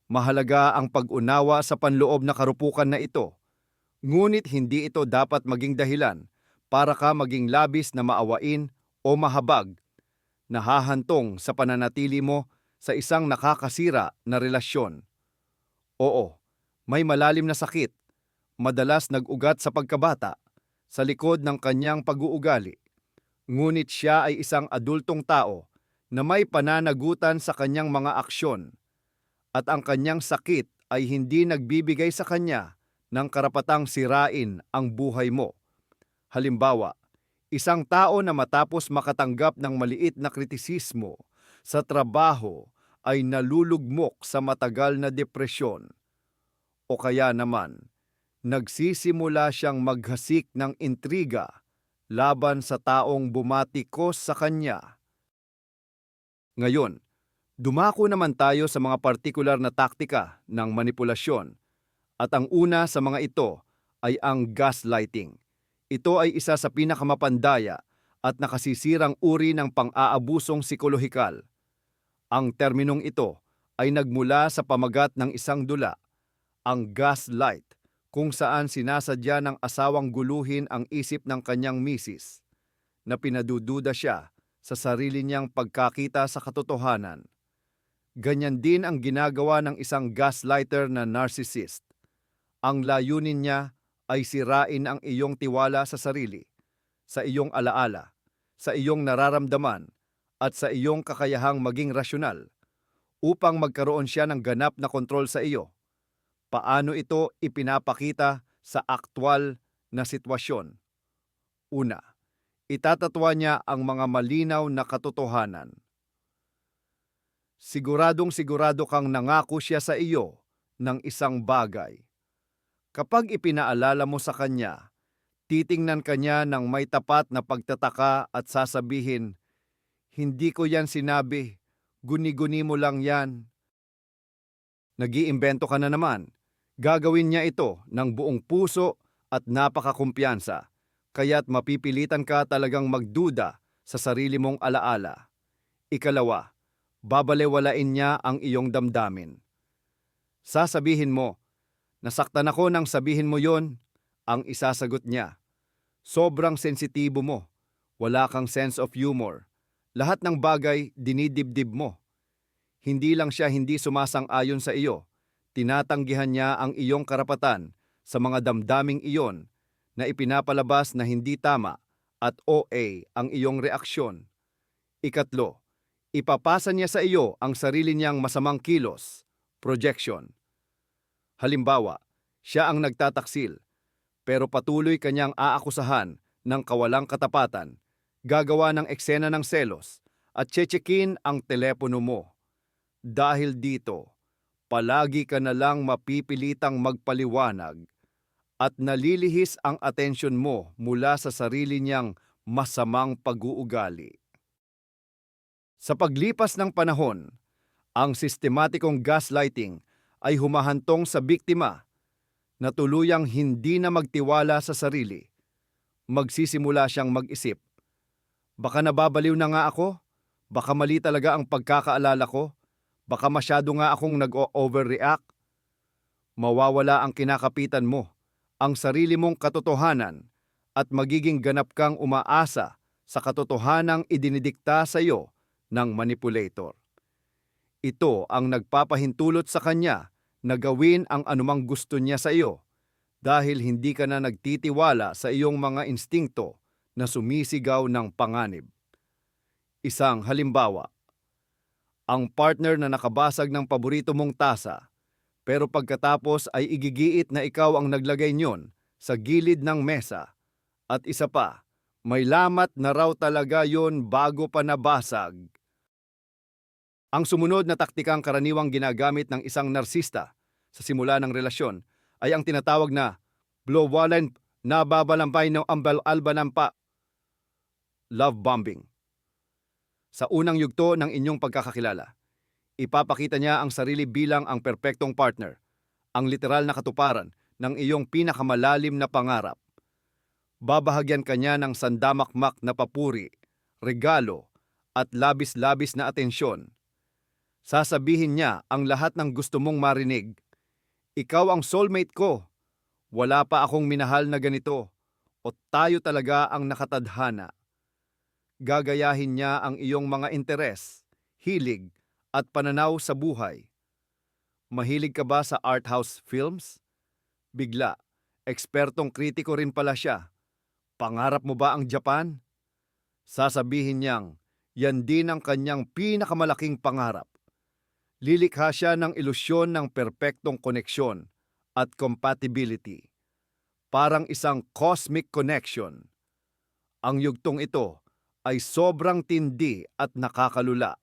Mahalaga ang pag-unawa sa panloob na karupukan na ito, ngunit hindi ito dapat maging dahilan para ka maging labis na maawain o mahabag, nahahantong sa pananatili mo sa isang nakakasira na relasyon. Oo, may malalim na sakit, madalas nag-ugat sa pagkabata, sa likod ng kanyang pag-uugali. Ngunit siya ay isang adultong tao na may pananagutan sa kanyang mga aksyon, at ang kanyang sakit ay hindi nagbibigay sa kanya ng karapatang sirain ang buhay mo. Halimbawa, Isang tao na matapos makatanggap ng maliit na kritisismo sa trabaho ay nalulugmok sa matagal na depresyon o kaya naman nagsisimula siyang maghasik ng intriga laban sa taong bumatikos sa kanya. Ngayon, dumako naman tayo sa mga partikular na taktika ng manipulasyon at ang una sa mga ito ay ang gaslighting. Ito ay isa sa pinakamapandaya at nakasisirang uri ng pang-aabusong psikolohikal. Ang terminong ito ay nagmula sa pamagat ng isang dula, ang gaslight, kung saan sinasadya ng asawang guluhin ang isip ng kanyang misis na pinadududa siya sa sarili niyang pagkakita sa katotohanan. Ganyan din ang ginagawa ng isang gaslighter na narcissist. Ang layunin niya ay sirain ang iyong tiwala sa sarili, sa iyong alaala, sa iyong nararamdaman, at sa iyong kakayahang maging rasyonal upang magkaroon siya ng ganap na kontrol sa iyo. Paano ito ipinapakita sa aktwal na sitwasyon? Una, itatatwa niya ang mga malinaw na katotohanan. Siguradong sigurado kang nangako siya sa iyo ng isang bagay. Kapag ipinaalala mo sa kanya, titingnan kanya ng may tapat na pagtataka at sasabihin, "Hindi ko yan sinabi, guni-guni mo lang yan." Nag-iimbento ka na naman. Gagawin niya ito ng buong puso at napakakumpiyansa, kaya't mapipilitan ka talagang magduda sa sarili mong alaala. Ikalawa, babalewalain niya ang iyong damdamin. Sasabihin mo, "Nasaktan ako nang sabihin mo yon." Ang isasagot niya, "Sobrang sensitibo mo. Wala kang sense of humor. Lahat ng bagay dinidibdib mo." Hindi lang siya hindi sumasang-ayon sa iyo, tinatanggihan niya ang iyong karapatan sa mga damdaming iyon na ipinapalabas na hindi tama at OA ang iyong reaksyon. Ikatlo, ipapasa niya sa iyo ang sarili niyang masamang kilos, projection. Halimbawa, siya ang nagtataksil, pero patuloy kanyang aakusahan ng kawalang katapatan, gagawa ng eksena ng selos, at tsetsekin ang telepono mo. Dahil dito, palagi ka na lang mapipilitang magpaliwanag at nalilihis ang atensyon mo mula sa sarili niyang masamang pag-uugali. Sa paglipas ng panahon, ang sistematikong gaslighting ay humahantong sa biktima na tuluyang hindi na magtiwala sa sarili. Magsisimula siyang mag-isip, "Baka nababaliw na nga ako? Baka mali talaga ang pagkakaalala ko? Baka masyado nga akong nag-overreact." Mawawala ang kinakapitan mo, ang sarili mong katotohanan, at magiging ganap kang umaasa sa katotohanang idinidikta sa iyo ng manipulator. Ito ang nagpapahintulot sa kanya na gawin ang anumang gusto niya sa iyo dahil hindi ka na nagtitiwala sa iyong mga instingto na sumisigaw ng panganib. Isang halimbawa, ang partner na nakabasag ng paborito mong tasa, pero pagkatapos ay igigiit na ikaw ang naglagay niyon sa gilid ng mesa. At isa pa, may lamat na raw talaga yon bago pa nabasag. Ang sumunod na taktikang karaniwang ginagamit ng isang narsista sa simula ng relasyon ay ang tinatawag na blow-wallen na babalampay ng ambal-albanampa, love bombing. Sa unang yugto ng inyong pagkakakilala, ipapakita niya ang sarili bilang ang perpektong partner, ang literal na katuparan ng iyong pinakamalalim na pangarap. Babahagyan ka niya ng sandamakmak na papuri, regalo, at labis-labis na atensyon. Sasabihin niya ang lahat ng gusto mong marinig. "Ikaw ang soulmate ko. Wala pa akong minahal na ganito." O "Tayo talaga ang nakatadhana." Gagayahin niya ang iyong mga interes, hilig, at pananaw sa buhay. Mahilig ka ba sa art house films? Bigla, ekspertong kritiko rin pala siya. "Pangarap mo ba ang Japan?" Sasabihin niyang, yan din ang kanyang pinakamalaking pangarap. Lilikha siya ng ilusyon ng perpektong koneksyon at compatibility. Parang isang cosmic connection. Ang yugtong ito ay sobrang tindi at nakakalula.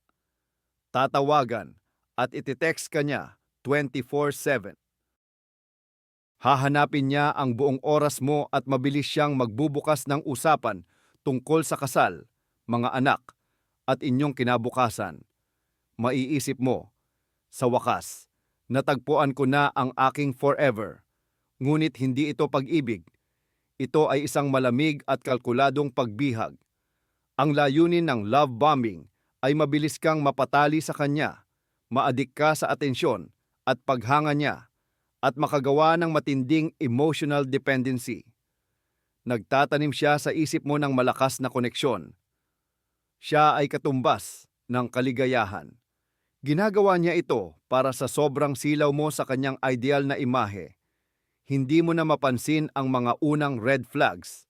Tatawagan at ititext ka niya 24/7. Hahanapin niya ang buong oras mo at mabilis siyang magbubukas ng usapan tungkol sa kasal, mga anak, at inyong kinabukasan. Maiisip mo, sa wakas, natagpuan ko na ang aking forever. Ngunit hindi ito pag-ibig. Ito ay isang malamig at kalkuladong pagbihag. Ang layunin ng love bombing ay mabilis kang mapatali sa kanya, maadik ka sa atensyon at paghanga niya, at makagawa ng matinding emotional dependency. Nagtatanim siya sa isip mo ng malakas na koneksyon. Siya ay katumbas ng kaligayahan. Ginagawa niya ito para sa sobrang silaw mo sa kanyang ideal na imahe. Hindi mo na mapansin ang mga unang red flags,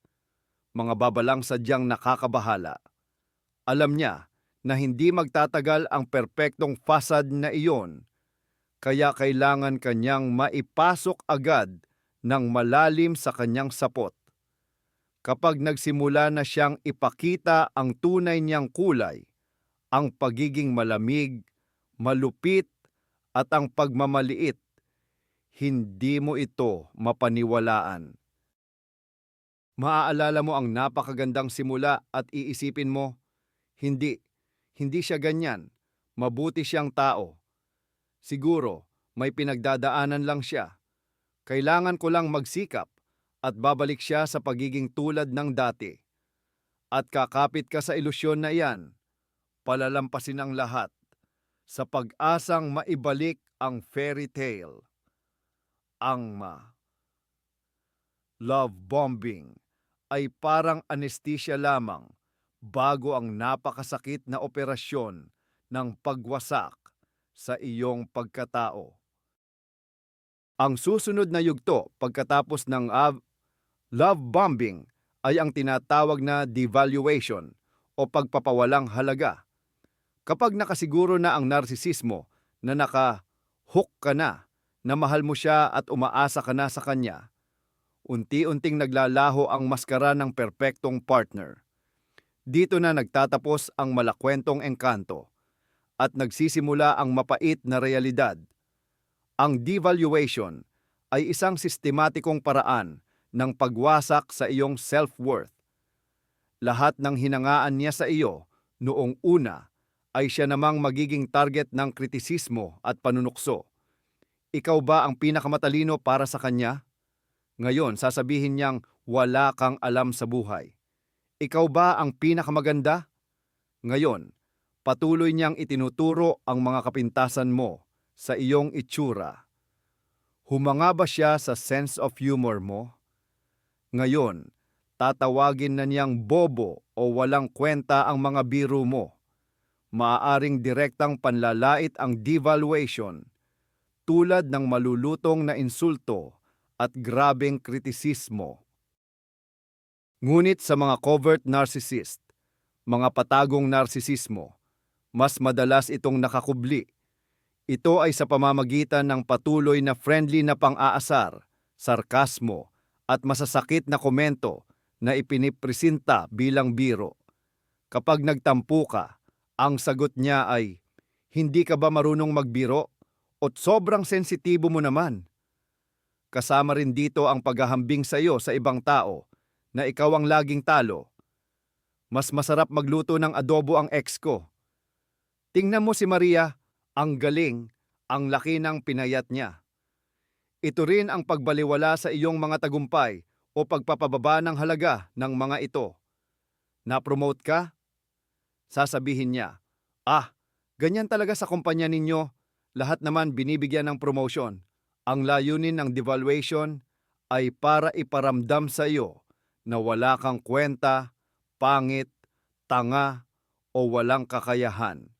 mga babalang sadyang nakakabahala. Alam niya na hindi magtatagal ang perpektong facade na iyon, kaya kailangan kanyang maipasok agad ng malalim sa kanyang sapot. Kapag nagsimula na siyang ipakita ang tunay niyang kulay, ang pagiging malamig, malupit, at ang pagmamaliit, hindi mo ito mapaniwalaan. Maaalala mo ang napakagandang simula at iisipin mo, hindi siya ganyan, mabuti siyang tao. Siguro, may pinagdadaanan lang siya. Kailangan ko lang magsikap at babalik siya sa pagiging tulad ng dati. At kakapit ka sa ilusyon na iyan, palalampasin ang lahat, sa pag-asang maibalik ang fairy tale. Ang love bombing ay parang anesthesia lamang bago ang napakasakit na operasyon ng pagwasak sa iyong pagkatao. Ang susunod na yugto pagkatapos ng love bombing ay ang tinatawag na devaluation o pagpapawalang halaga. Kapag nakasiguro na ang narsisismo na naka-hook ka na mahal mo siya at umaasa ka na sa kanya, unti-unting naglalaho ang maskara ng perpektong partner. Dito na nagtatapos ang malakwentong engkanto at nagsisimula ang mapait na realidad. Ang devaluation ay isang sistematikong paraan ng pagwasak sa iyong self-worth. Lahat ng hinangaan niya sa iyo noong una ay siya namang magiging target ng kritisismo at panunukso. Ikaw ba ang pinakamatalino para sa kanya? Ngayon, sasabihin niyang wala kang alam sa buhay. Ikaw ba ang pinakamaganda? Ngayon, patuloy niyang itinuturo ang mga kapintasan mo sa iyong itsura. Humanga ba siya sa sense of humor mo? Ngayon, tatawagin na niyang bobo o walang kwenta ang mga biro mo. Maaaring direktang panlalait ang devaluation, tulad ng malulutong na insulto at grabeng kritisismo. Ngunit sa mga covert narcissist, mga patagong narsisismo, mas madalas itong nakakubli. Ito ay sa pamamagitan ng patuloy na friendly na pang-aasar, sarkasmo, at masasakit na komento na ipinipresenta bilang biro. Kapag nagtampo ka, ang sagot niya ay, "Hindi ka ba marunong magbiro? At sobrang sensitibo mo naman." Kasama rin dito ang paghahambing sa iyo sa ibang tao na ikaw ang laging talo. "Mas masarap magluto ng adobo ang ex ko. Tingnan mo si Maria, ang galing, ang laki ng pinayat niya." Ito rin ang pagbaliwala sa iyong mga tagumpay o pagpapababa ng halaga ng mga ito. Na-promote ka? Sasabihin niya, ganyan talaga sa kumpanya ninyo, lahat naman binibigyan ng promotion." Ang layunin ng devaluation ay para iparamdam sa iyo na wala kang kwenta, pangit, tanga, o walang kakayahan.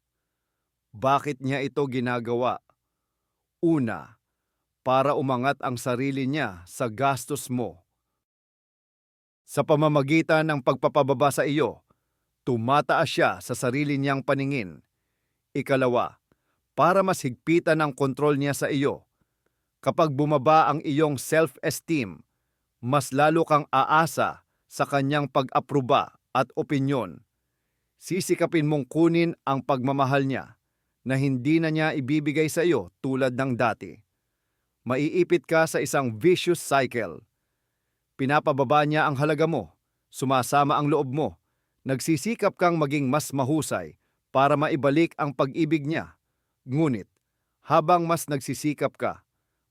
Bakit niya ito ginagawa? Una, para umangat ang sarili niya sa gastos mo. Sa pamamagitan ng pagpapababa sa iyo, tumataas siya sa sarili niyang paningin. Ikalawa, para mas higpitan ang kontrol niya sa iyo. Kapag bumaba ang iyong self-esteem, mas lalo kang aasa sa kanyang pag-aproba at opinyon. Sisikapin mong kunin ang pagmamahal niya na hindi na niya ibibigay sa iyo tulad ng dati. Maiipit ka sa isang vicious cycle. Pinapababa niya ang halaga mo, sumasama ang loob mo, nagsisikap kang maging mas mahusay para maibalik ang pag-ibig niya. Ngunit, habang mas nagsisikap ka,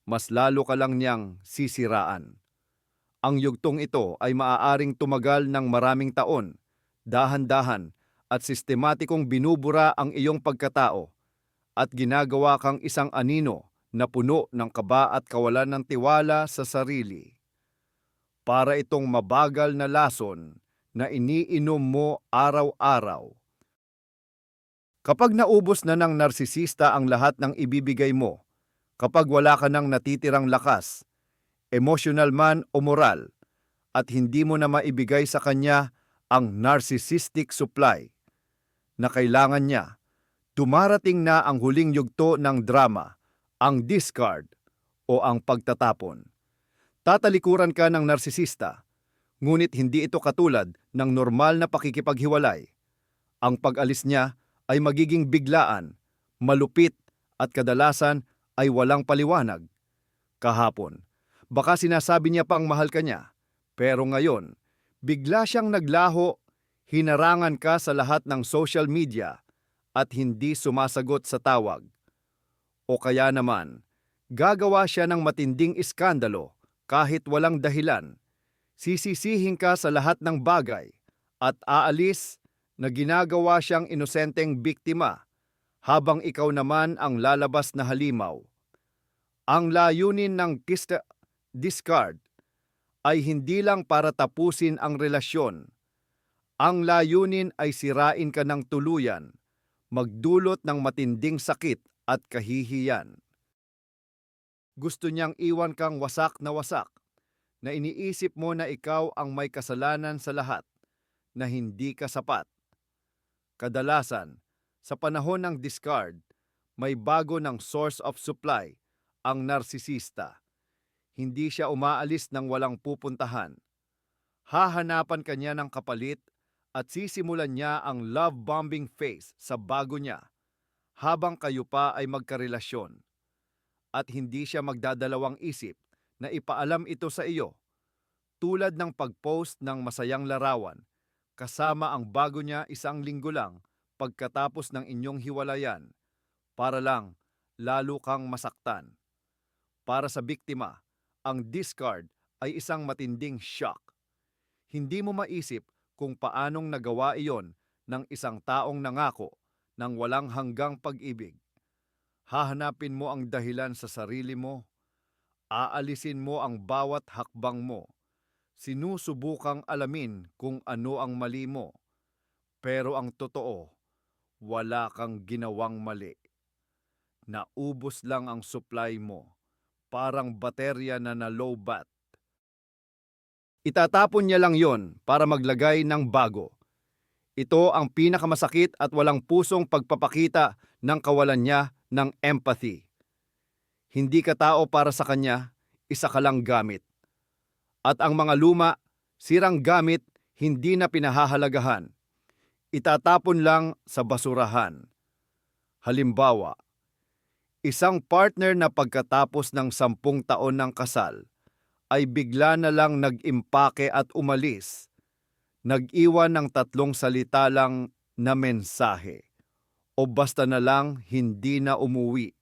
mas lalo ka lang niyang sisiraan. Ang yugtong ito ay maaaring tumagal ng maraming taon, dahan-dahan at sistematikong binubura ang iyong pagkatao at ginagawa kang isang anino na puno ng kaba at kawalan ng tiwala sa sarili. Para itong mabagal na lason na iniinom mo araw-araw. Kapag naubos na ng narsisista ang lahat ng ibibigay mo, kapag wala ka ng natitirang lakas, emosyonal man o moral, at hindi mo na maibigay sa kanya ang narcissistic supply na kailangan niya, dumarating na ang huling yugto ng drama, ang discard o ang pagtatapon. Tatalikuran ka ng narsisista, ngunit hindi ito katulad ng normal na pakikipaghiwalay. Ang pag-alis niya ay magiging biglaan, malupit at kadalasan ay walang paliwanag. Kahapon, baka sinasabi niya pang mahal ka niya, pero ngayon, bigla siyang naglaho, hinarangan ka sa lahat ng social media at hindi sumasagot sa tawag. O kaya naman, gagawa siya ng matinding iskandalo kahit walang dahilan. Sisisihin ka sa lahat ng bagay at aalis na ginagawa siyang inosenteng biktima habang ikaw naman ang lalabas na halimaw. Ang layunin ng discard ay hindi lang para tapusin ang relasyon. Ang layunin ay sirain ka ng tuluyan, magdulot ng matinding sakit at kahihiyan. Gusto niyang iwan kang wasak, na iniisip mo na ikaw ang may kasalanan sa lahat, na hindi ka sapat. Kadalasan, sa panahon ng discard, may bago ng source of supply, ang narsisista. Hindi siya umaalis ng walang pupuntahan. Hahanapan ka niya ng kapalit at sisimulan niya ang love-bombing phase sa bago niya, habang kayo pa ay magkarelasyon. At hindi siya magdadalawang isip na ipaalam ito sa iyo, tulad ng pag-post ng masayang larawan, kasama ang bago niya 1 linggo lang pagkatapos ng inyong hiwalayan, para lang lalo kang masaktan. Para sa biktima, ang discard ay isang matinding shock. Hindi mo maisip kung paanong nagawa iyon ng isang taong nangako ng walang hanggang pag-ibig. Hahanapin mo ang dahilan sa sarili mo. Aalisin mo ang bawat hakbang mo. Sinusubukang alamin kung ano ang mali mo. Pero ang totoo, wala kang ginawang mali. Naubos lang ang supply mo, parang baterya na na-low-bat. Itatapon niya lang yon para maglagay ng bago. Ito ang pinakamasakit at walang pusong pagpapakita ng kawalan niya ng empathy. Hindi ka tao para sa kanya, isa ka lang gamit. At ang mga luma, sirang gamit, hindi na pinahahalagahan. Itatapon lang sa basurahan. Halimbawa, isang partner na pagkatapos ng 10 taon ng kasal, ay bigla na lang nag-impake at umalis. Nag-iwan ng 3 salita lang na mensahe. O basta na lang hindi na umuwi.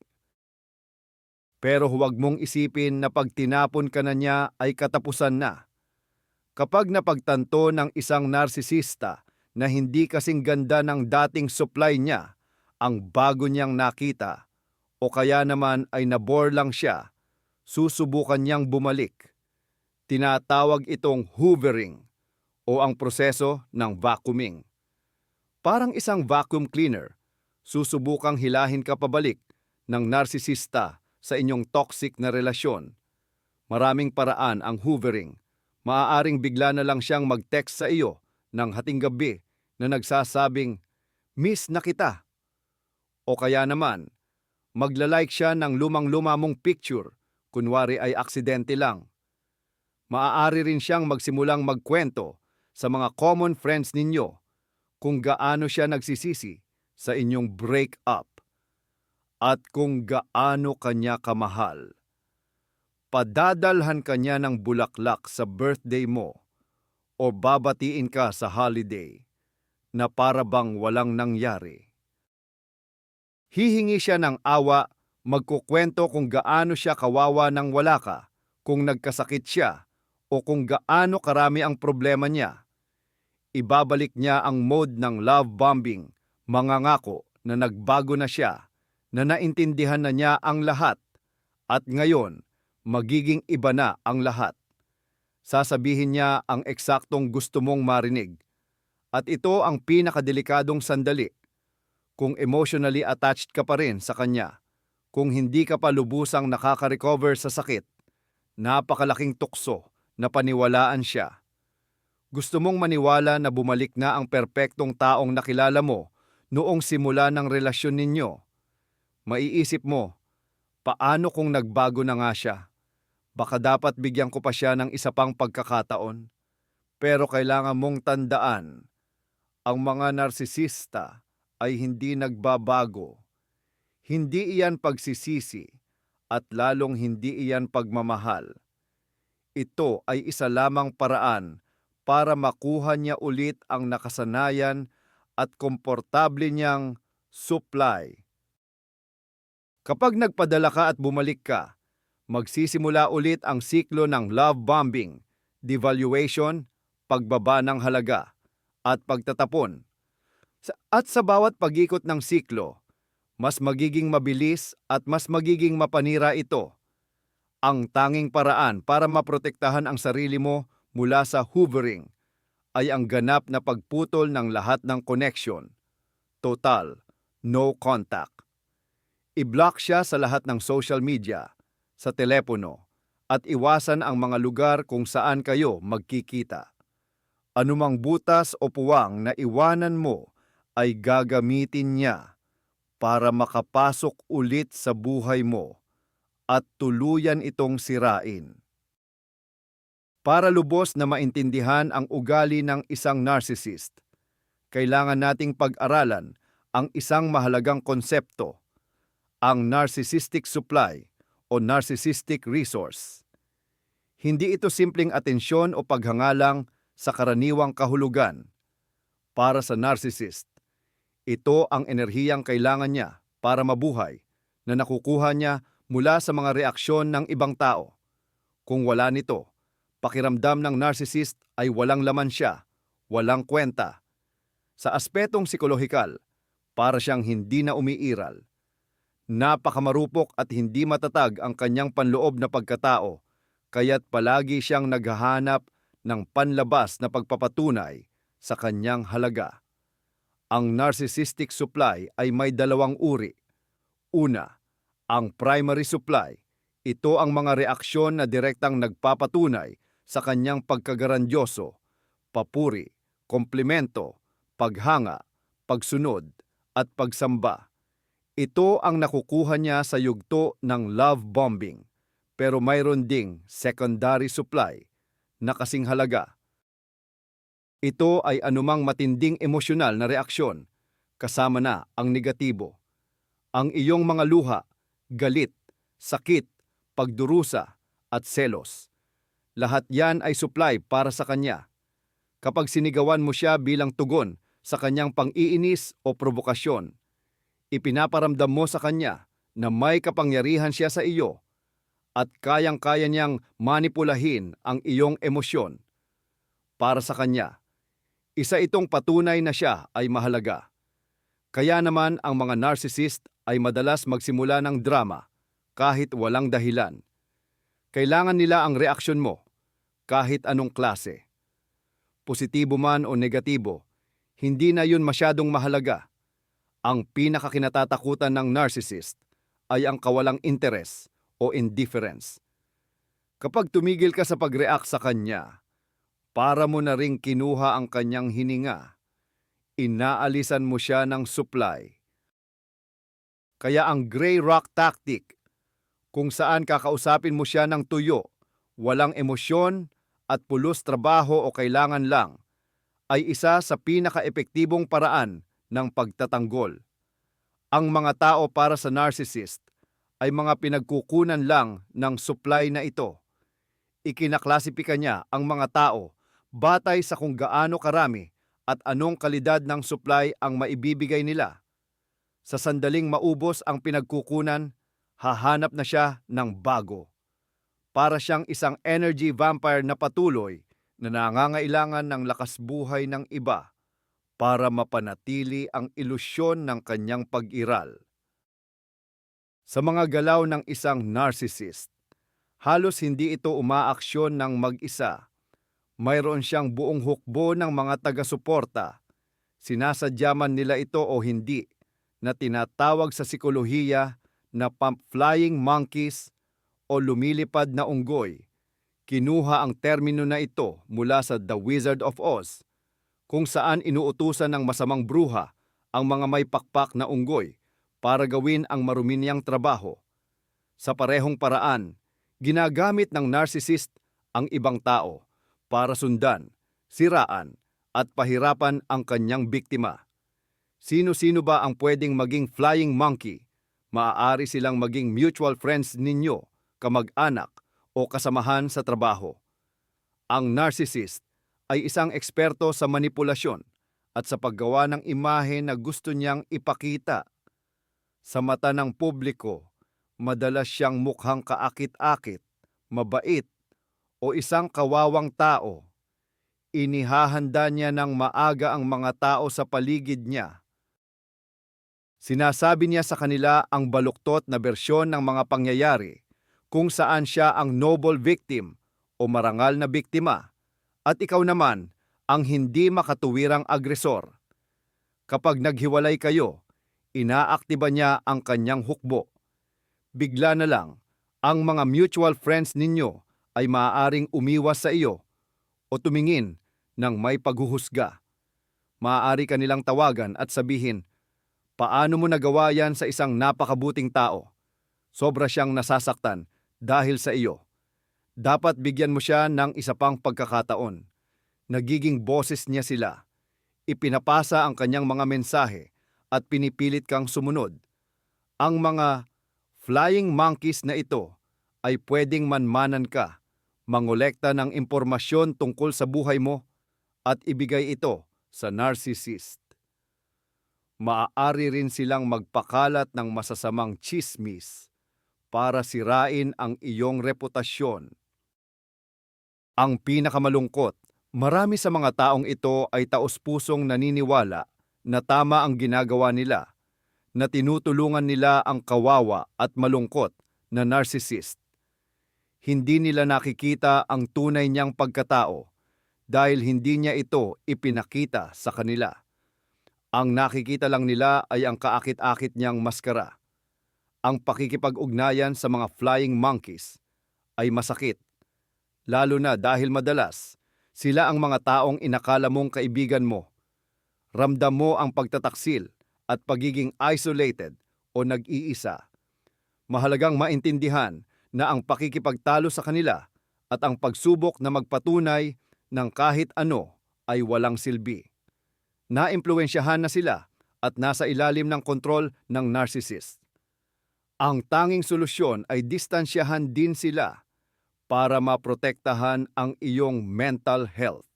Pero huwag mong isipin na pag tinapon ka na niya ay katapusan na. Kapag napagtanto ng isang narsisista na hindi kasing ganda ng dating supply niya ang bago niyang nakita, o kaya naman ay nabore lang siya, susubukan niyang bumalik. Tinatawag itong hoovering o ang proseso ng vacuuming. Parang isang vacuum cleaner, susubukang hilahin ka pabalik ng narsisista sa inyong toxic na relasyon. Maraming paraan ang hoovering. Maaaring bigla na lang siyang mag-text sa iyo ng hating gabi na nagsasabing, "Miss na kita." O kaya naman, magla-like siya ng lumang-luma mong picture, kunwari ay aksidente lang. Maaari rin siyang magsimulang magkwento sa mga common friends ninyo kung gaano siya nagsisisi sa inyong break-up at kung gaano kanya kamahal. Padadalhan kanya ng bulaklak sa birthday mo o babatiin ka sa holiday na para bang walang nangyari. Hihingi siya ng awa, magkukwento kung gaano siya kawawa nang wala ka, kung nagkasakit siya, o kung gaano karami ang problema niya. Ibabalik niya ang mode ng love bombing, mangangako na nagbago na siya, na naintindihan na niya ang lahat, at ngayon, magiging iba na ang lahat. Sasabihin niya ang eksaktong gusto mong marinig. At ito ang pinakadelikadong sandali. Kung emotionally attached ka pa rin sa kanya, kung hindi ka pa lubusang nakaka-recover sa sakit, napakalaking tukso na paniwalaan siya. Gusto mong maniwala na bumalik na ang perpektong taong nakilala mo noong simula ng relasyon ninyo. Maiisip mo, paano kung nagbago na nga siya? Baka dapat bigyan ko pa siya ng isa pang pagkakataon. Pero kailangan mong tandaan, ang mga narsisista ay hindi nagbabago. Hindi iyan pagsisisi at lalong hindi iyan pagmamahal. Ito ay isa lamang paraan para makuha niya ulit ang nakasanayan at komportable niyang supply. Kapag nagpadala ka at bumalik ka, magsisimula ulit ang siklo ng love bombing, devaluation, pagbaba ng halaga, at pagtatapon. At sa bawat pag-ikot ng siklo, mas magiging mabilis at mas magiging mapanira ito. Ang tanging paraan para maprotektahan ang sarili mo mula sa hovering ay ang ganap na pagputol ng lahat ng connection. Total, no contact. I-block siya sa lahat ng social media, sa telepono, at iwasan ang mga lugar kung saan kayo magkikita. Anumang butas o puwang na iwanan mo ay gagamitin niya para makapasok ulit sa buhay mo at tuluyan itong sirain. Para lubos na maintindihan ang ugali ng isang narcissist, kailangan nating pag-aralan ang isang mahalagang konsepto, ang narcissistic supply o narcissistic resource. Hindi ito simpleng atensyon o paghangalang sa karaniwang kahulugan. Para sa narcissist, ito ang enerhiyang kailangan niya para mabuhay na nakukuha niya mula sa mga reaksyon ng ibang tao. Kung wala nito, pakiramdam ng narcissist ay walang laman siya, walang kwenta. Sa aspetong psikolohikal, para siyang hindi na umiiral. Napakamarupok at hindi matatag ang kanyang panloob na pagkatao, kaya't palagi siyang naghahanap ng panlabas na pagpapatunay sa kanyang halaga. Ang narcissistic supply ay may dalawang uri. Una, ang primary supply. Ito ang mga reaksyon na direktang nagpapatunay sa kanyang pagkagarandyoso, papuri, komplimento, paghanga, pagsunod, at pagsamba. Ito ang nakukuha niya sa yugto ng love bombing, pero mayroon ding secondary supply na kasing halaga. Ito ay anumang matinding emosyonal na reaksyon, kasama na ang negatibo. Ang iyong mga luha, galit, sakit, pagdurusa, at selos. Lahat yan ay supply para sa kanya. Kapag sinigawan mo siya bilang tugon sa kanyang pang-iinis o provokasyon, ipinaparamdam mo sa kanya na may kapangyarihan siya sa iyo at kayang-kaya niyang manipulahin ang iyong emosyon. Para sa kanya, isa itong patunay na siya ay mahalaga. Kaya naman ang mga narcissist ay madalas magsimula ng drama kahit walang dahilan. Kailangan nila ang reaksyon mo, kahit anong klase. Positibo man o negatibo, hindi na yun masyadong mahalaga. Ang pinakakinatatakutan ng narcissist ay ang kawalang interes o indifference. Kapag tumigil ka sa pag-react sa kanya, para mo na ring kinuha ang kanyang hininga, inaalisan mo siya ng supply. Kaya ang gray rock tactic, kung saan kakausapin mo siya ng tuyo, walang emosyon at pulos trabaho o kailangan lang, ay isa sa pinakaepektibong paraan ng pagtatanggol. Ang mga tao para sa narcissist ay mga pinagkukunan lang ng supply na ito. Ikinaklasipika niya ang mga tao batay sa kung gaano karami at anong kalidad ng supply ang maibibigay nila. Sa sandaling maubos ang pinagkukunan, hahanap na siya ng bago. Para siyang isang energy vampire na patuloy na nangangailangan ng lakas buhay ng iba para mapanatili ang ilusyon ng kanyang pag-iral. Sa mga galaw ng isang narcissist, halos hindi ito umaaksyon ng mag-isa. Mayroon siyang buong hukbo ng mga taga-suporta. Sinasadya man nila ito o hindi, na tinatawag sa psikolohiya na flying monkeys o lumilipad na unggoy. Kinuha ang termino na ito mula sa The Wizard of Oz, kung saan inuutusan ng masamang bruha ang mga may pakpak na unggoy para gawin ang marumi niyang trabaho. Sa parehong paraan, ginagamit ng narcissist ang ibang tao para sundan, siraan, at pahirapan ang kanyang biktima. Sino-sino ba ang pwedeng maging flying monkey? Maaari silang maging mutual friends ninyo, kamag-anak, o kasamahan sa trabaho. Ang narcissist ay isang eksperto sa manipulasyon at sa paggawa ng imahe na gusto niyang ipakita. Sa mata ng publiko, madalas siyang mukhang kaakit-akit, mabait, o isang kawawang tao. Inihahanda niya ng maaga ang mga tao sa paligid niya. Sinasabi niya sa kanila ang baluktot na bersyon ng mga pangyayari, kung saan siya ang noble victim o marangal na biktima, at ikaw naman ang hindi makatuwirang agresor. Kapag naghiwalay kayo, inaaktiba niya ang kanyang hukbo. Bigla na lang, ang mga mutual friends ninyo ay maaaring umiwas sa iyo o tumingin ng may paghuhusga. Maaari ka nilang tawagan at sabihin, "Paano mo nagawa yan sa isang napakabuting tao? Sobra siyang nasasaktan dahil sa iyo." Dapat bigyan mo siya ng isa pang pagkakataon. Nagiging boses niya sila. Ipinapasa ang kanyang mga mensahe at pinipilit kang sumunod. Ang mga flying monkeys na ito ay pwedeng manmanan ka, mangolekta ng impormasyon tungkol sa buhay mo at ibigay ito sa narcissist. Maaari rin silang magpakalat ng masasamang tsismis para sirain ang iyong reputasyon. Ang pinakamalungkot, marami sa mga taong ito ay taos-pusong naniniwala na tama ang ginagawa nila, na tinutulungan nila ang kawawa at malungkot na narcissist. Hindi nila nakikita ang tunay niyang pagkatao dahil hindi niya ito ipinakita sa kanila. Ang nakikita lang nila ay ang kaakit-akit niyang maskara. Ang pakikipag-ugnayan sa mga flying monkeys ay masakit, lalo na dahil madalas sila ang mga taong inakala mong kaibigan mo. Ramdam mo ang pagtataksil at pagiging isolated o nag-iisa. Mahalagang maintindihan na ang pakikipagtalo sa kanila at ang pagsubok na magpatunay ng kahit ano ay walang silbi. Naimpluwensyahan na sila at nasa ilalim ng kontrol ng narcissist. Ang tanging solusyon ay distansyahan din sila para maprotektahan ang iyong mental health.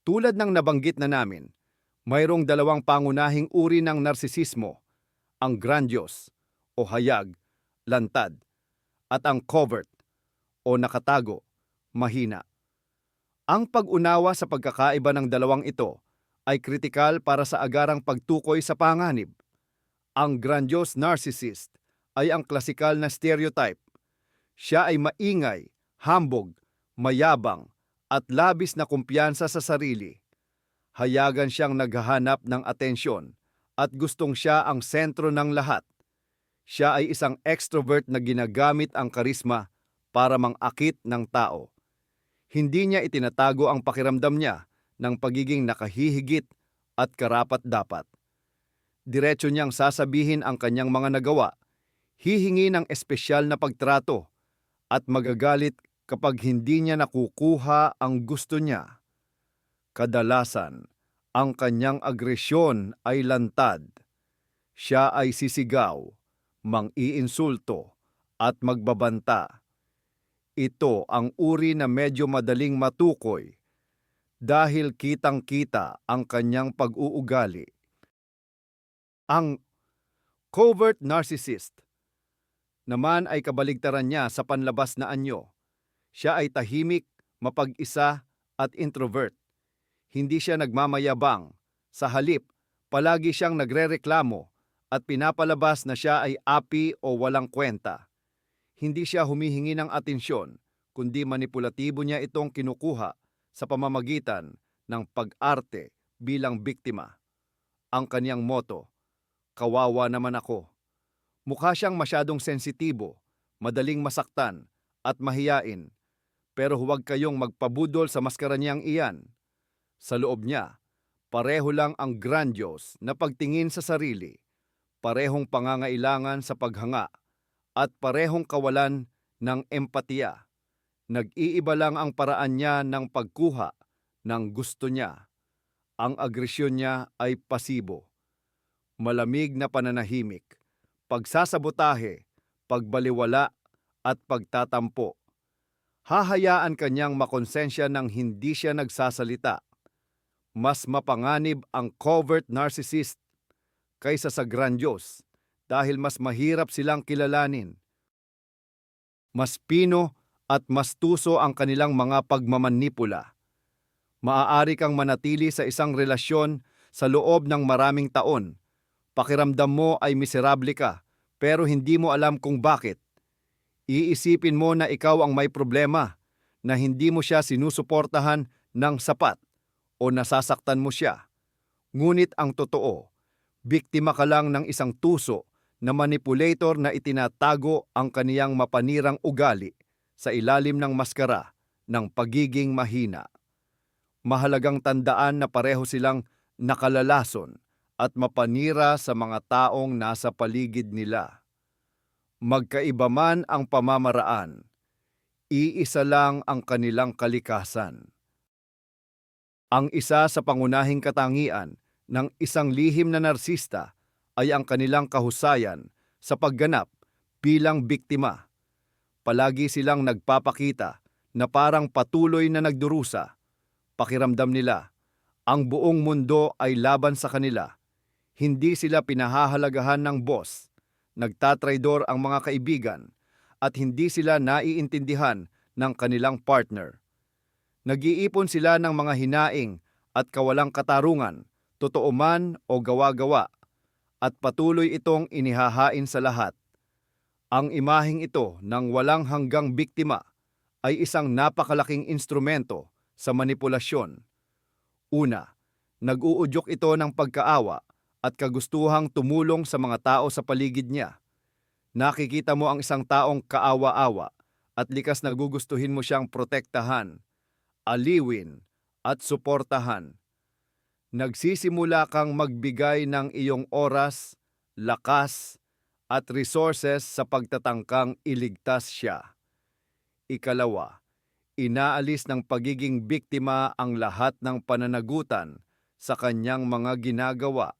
Tulad ng nabanggit na namin, mayroong dalawang pangunahing uri ng narsisismo, ang grandiose o hayag, lantad, at ang covert o nakatago, mahina. Ang pag-unawa sa pagkakaiba ng dalawang ito ay kritikal para sa agarang pagtukoy sa panganib. Ang grandiose narcissist ay ang klasikal na stereotype. Siya ay maingay, hambog, mayabang, at labis na kumpiyansa sa sarili. Hayagan siyang naghahanap ng atensyon at gustong siya ang sentro ng lahat. Siya ay isang extrovert na ginagamit ang karisma para mangakit ng tao. Hindi niya itinatago ang pakiramdam niya ng pagiging nakahihigit at karapat-dapat. Diretso niyang sasabihin ang kanyang mga nagawa, hihingi ng espesyal na pagtrato, at magagalit kapag hindi niya nakukuha ang gusto niya. Kadalasan, ang kanyang agresyon ay lantad. Siya ay sisigaw, mang-iinsulto, at magbabanta. Ito ang uri na medyo madaling matukoy dahil kitang-kita ang kanyang pag-uugali. Ang covert narcissist naman ay kabaligtaran niya sa panlabas na anyo. Siya ay tahimik, mapag-isa at introvert. Hindi siya nagmamayabang. Sa halip, palagi siyang nagrereklamo at pinapalabas na siya ay api o walang kwenta. Hindi siya humihingi ng atensyon, kundi manipulatibo niya itong kinukuha sa pamamagitan ng pag-arte bilang biktima. Ang kaniyang motto, "Kawawa naman ako." Mukha siyang masyadong sensitibo, madaling masaktan, at mahiyain. Pero huwag kayong magpabudol sa maskara niyang iyan. Sa loob niya, pareho lang ang grandiose na pagtingin sa sarili, parehong pangangailangan sa paghanga, at parehong kawalan ng empatiya. Nag-iiba lang ang paraan niya ng pagkuha ng gusto niya. Ang agresyon niya ay pasibo, malamig na pananahimik, pagsasabotahe, pagbaliwala at pagtatampo. Hahayaan kanyang makonsensya nang hindi siya nagsasalita. Mas mapanganib ang covert narcissist kaysa sa grandiose dahil mas mahirap silang kilalanin. Mas pino at mas tuso ang kanilang mga pagmamanipula. Maaari kang manatili sa isang relasyon sa loob ng maraming taon. Pakiramdam mo ay miserable ka, pero hindi mo alam kung bakit. Iisipin mo na ikaw ang may problema, na hindi mo siya sinusuportahan ng sapat o nasasaktan mo siya. Ngunit ang totoo, biktima ka lang ng isang tuso na manipulator na itinatago ang kaniyang mapanirang ugali sa ilalim ng maskara ng pagiging mahina. Mahalagang tandaan na pareho silang nakalalason at mapanira sa mga taong nasa paligid nila. Magkaiba man ang pamamaraan, iisa lang ang kanilang kalikasan. Ang isa sa pangunahing katangian ng isang lihim na narsista ay ang kanilang kahusayan sa pagganap bilang biktima. Palagi silang nagpapakita na parang patuloy na nagdurusa. Pakiramdam nila, ang buong mundo ay laban sa kanila. Hindi sila pinahahalagahan ng boss. Nagtatraidor ang mga kaibigan at hindi sila naiintindihan ng kanilang partner. Nag-iipon sila ng mga hinaing at kawalang katarungan, totoo man o gawa-gawa, at patuloy itong inihahain sa lahat. Ang imaheng ito ng walang hanggang biktima ay isang napakalaking instrumento sa manipulasyon. Una, nag-uudyok ito ng pagkaawa at kagustuhang tumulong sa mga tao sa paligid niya. Nakikita mo ang isang taong kaawa-awa at likas na gugustuhin mo siyang protektahan, aliwin at suportahan. Nagsisimula kang magbigay ng iyong oras, lakas at resources sa pagtatangkang iligtas siya. Ikalawa, inaalis ng pagiging biktima ang lahat ng pananagutan sa kanyang mga ginagawa.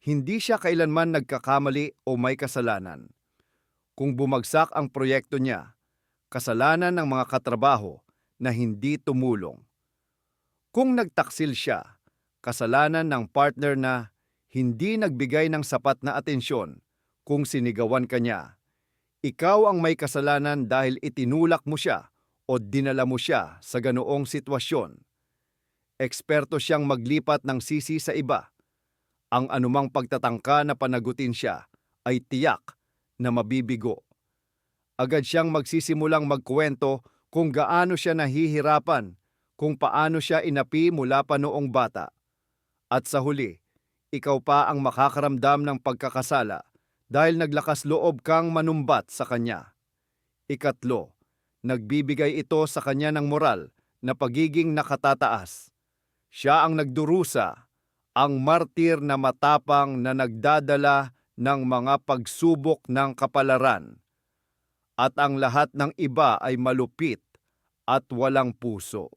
Hindi siya kailanman nagkakamali o may kasalanan. Kung bumagsak ang proyekto niya, kasalanan ng mga katrabaho na hindi tumulong. Kung nagtaksil siya, kasalanan ng partner na hindi nagbigay ng sapat na atensyon kung sinigawan ka niya. Ikaw ang may kasalanan dahil itinulak mo siya o dinala mo siya sa ganoong sitwasyon. Eksperto siyang maglipat ng sisi sa iba. Ang anumang pagtatangka na panagutin siya ay tiyak na mabibigo. Agad siyang magsisimulang magkwento kung gaano siya nahihirapan, kung paano siya inapi mula pa noong bata. At sa huli, ikaw pa ang makakaramdam ng pagkakasala dahil naglakas loob kang manumbat sa kanya. Ikatlo, nagbibigay ito sa kanya ng moral na pagiging nakatataas. Siya ang nagdurusa, ang martir na matapang na nagdadala ng mga pagsubok ng kapalaran. At ang lahat ng iba ay malupit at walang puso.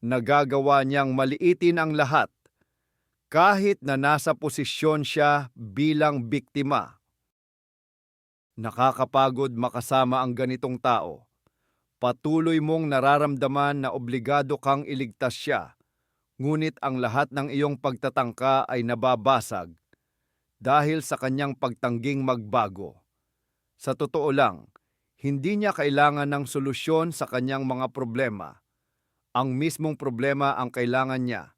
Nagagawa niyang maliitin ang lahat kahit na nasa posisyon siya bilang biktima. Nakakapagod makasama ang ganitong tao. Patuloy mong nararamdaman na obligado kang iligtas siya, ngunit ang lahat ng iyong pagtatangka ay nababasag dahil sa kanyang pagtangging magbago. Sa totoo lang, hindi niya kailangan ng solusyon sa kanyang mga problema. Ang mismong problema ang kailangan niya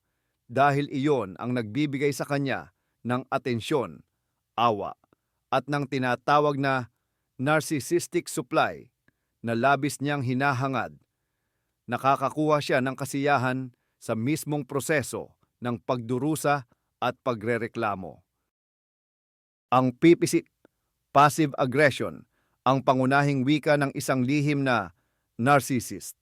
dahil iyon ang nagbibigay sa kanya ng atensyon, awa, at ng tinatawag na narcissistic supply na labis niyang hinahangad. Nakakakuha siya ng kasiyahan sa mismong proseso ng pagdurusa at pagrereklamo. Ang PPC, passive aggression, ang pangunahing wika ng isang lihim na narcissist.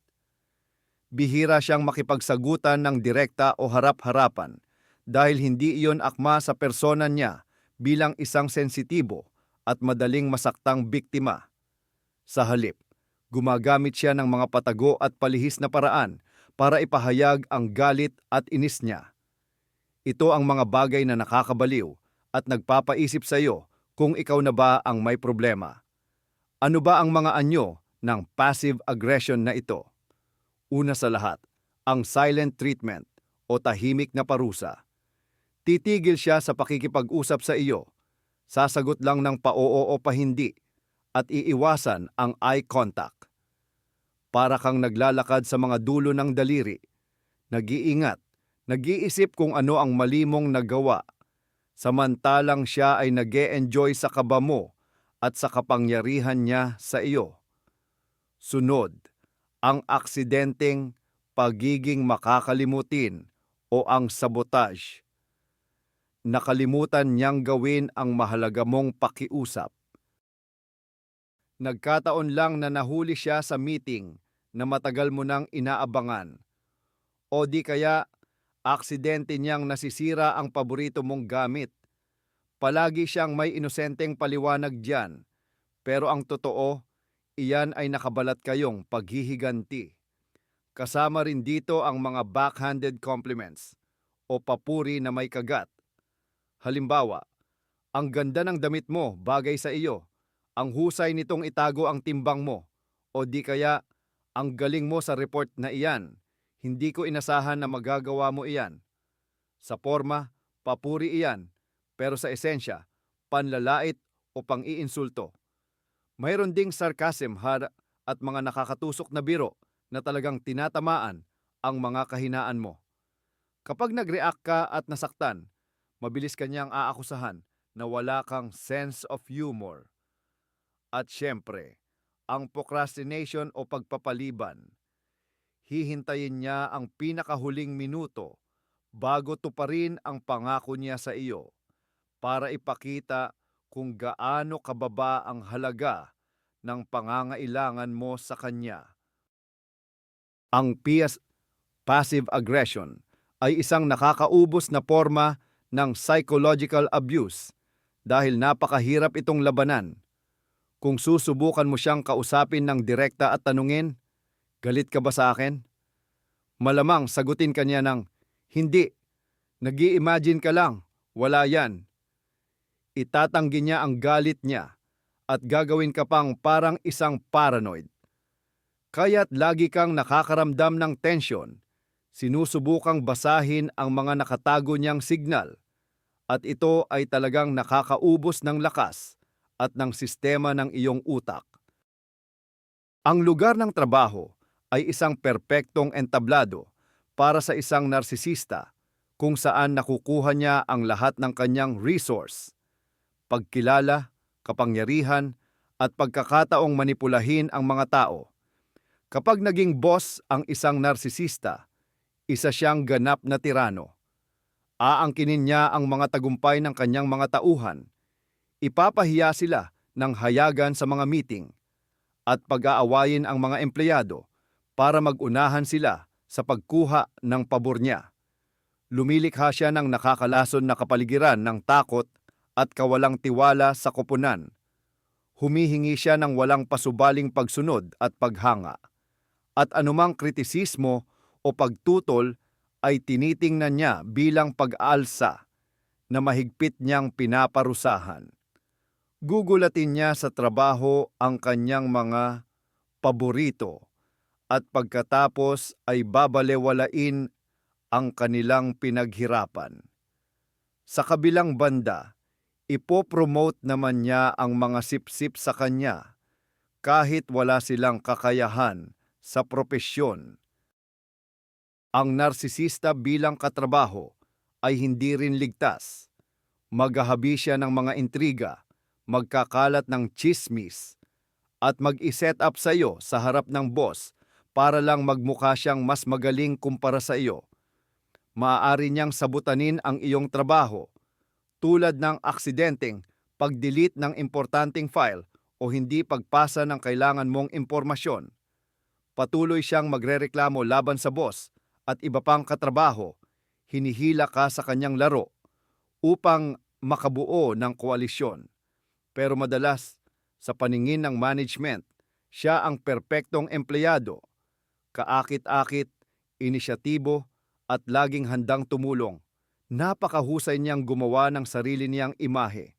Bihira siyang makipagsagutan ng direkta o harap-harapan dahil hindi iyon akma sa persona niya bilang isang sensitibo at madaling masaktang biktima. Sa halip, gumagamit siya ng mga patago at palihis na paraan para ipahayag ang galit at inis niya. Ito ang mga bagay na nakakabaliw at nagpapaisip sa iyo kung ikaw na ba ang may problema. Ano ba ang mga anyo ng passive aggression na ito? Una sa lahat, ang silent treatment o tahimik na parusa. Titigil siya sa pakikipag-usap sa iyo, sasagot lang ng pa-oo o pa-hindi, at iiwasan ang eye contact. Para kang naglalakad sa mga dulo ng daliri, nag-iingat, nag-iisip kung ano ang mali mong nagawa, samantalang siya ay nag-e-enjoy sa kaba mo at sa kapangyarihan niya sa iyo. Sunod, ang aksidenteng pagiging makakalimutin o ang sabotage. Nakalimutan niyang gawin ang mahalaga mong pakiusap. Nagkataon lang na nahuli siya sa meeting na matagal mo nang inaabangan. O di kaya, aksidente niyang nasisira ang paborito mong gamit. Palagi siyang may inosenteng paliwanag diyan, pero ang totoo, iyan ay nakabalat kayong paghihiganti. Kasama rin dito ang mga backhanded compliments o papuri na may kagat. Halimbawa, ang ganda ng damit mo bagay sa iyo, ang husay nitong itago ang timbang mo, o di kaya, ang galing mo sa report na iyan, hindi ko inasahan na magagawa mo iyan. Sa forma, papuri iyan, pero sa esensya, panlalait o pang-iinsulto. Mayroon ding sarcasm at mga nakakatusok na biro na talagang tinatamaan ang mga kahinaan mo. Kapag nag-react ka at nasaktan, mabilis kanyang aakusahan na wala kang sense of humor. At syempre, ang procrastination o pagpapaliban. Hihintayin niya ang pinakahuling minuto bago tuparin ang pangako niya sa iyo para ipakita kung gaano kababa ang halaga ng pangangailangan mo sa kanya. Ang passive aggression ay isang nakakaubos na forma ng psychological abuse dahil napakahirap itong labanan. Kung susubukan mo siyang kausapin ng direkta at tanungin, "Galit ka ba sa akin?" Malamang sagutin ka niya ng, "Hindi, nag-i-imagine ka lang, wala yan." Itatanggi niya ang galit niya at gagawin ka pang parang isang paranoid. Kaya't lagi kang nakakaramdam ng tensyon, sinusubukang basahin ang mga nakatago niyang signal, at ito ay talagang nakakaubos ng lakas at ng sistema ng iyong utak. Ang lugar ng trabaho ay isang perpektong entablado para sa isang narsisista kung saan nakukuha niya ang lahat ng kanyang resource, pagkilala, kapangyarihan, at pagkakataong manipulahin ang mga tao. Kapag naging boss ang isang narsisista, isa siyang ganap na tirano. Aangkinin niya ang mga tagumpay ng kanyang mga tauhan, ipapahiya sila ng hayagan sa mga meeting, at pag-aawayin ang mga empleyado para mag-unahan sila sa pagkuha ng pabor niya. Lumilikha siya ng nakakalason na kapaligiran ng takot at kawalang tiwala sa koponan. Humihingi siya ng walang pasubaling pagsunod at paghanga. At anumang kritisismo o pagtutol ay tinitingnan niya bilang pag-aalsa na mahigpit niyang pinaparusahan. Gugulatin niya sa trabaho ang kanyang mga paborito at pagkatapos ay babalewalain ang kanilang pinaghirapan. Sa kabilang banda, ipopromote naman niya ang mga sipsip sa kanya kahit wala silang kakayahan sa propesyon. Ang narsisista bilang katrabaho ay hindi rin ligtas. Maghahabi siya ng mga intriga, magkakalat ng tsismis, at mag-i-set up sa iyo sa harap ng boss para lang magmukha siyang mas magaling kumpara sa iyo. Maaari niyang sabutanin ang iyong trabaho tulad ng aksidenteng pag-delete ng importanteng file o hindi pagpasa ng kailangan mong impormasyon. Patuloy siyang magrereklamo laban sa boss at iba pang katrabaho, hinihila ka sa kanyang laro upang makabuo ng koalisyon. Pero madalas, sa paningin ng management, siya ang perpektong empleyado, kaakit-akit, inisyatibo at laging handang tumulong. Napakahusay niyang gumawa ng sarili niyang imahe,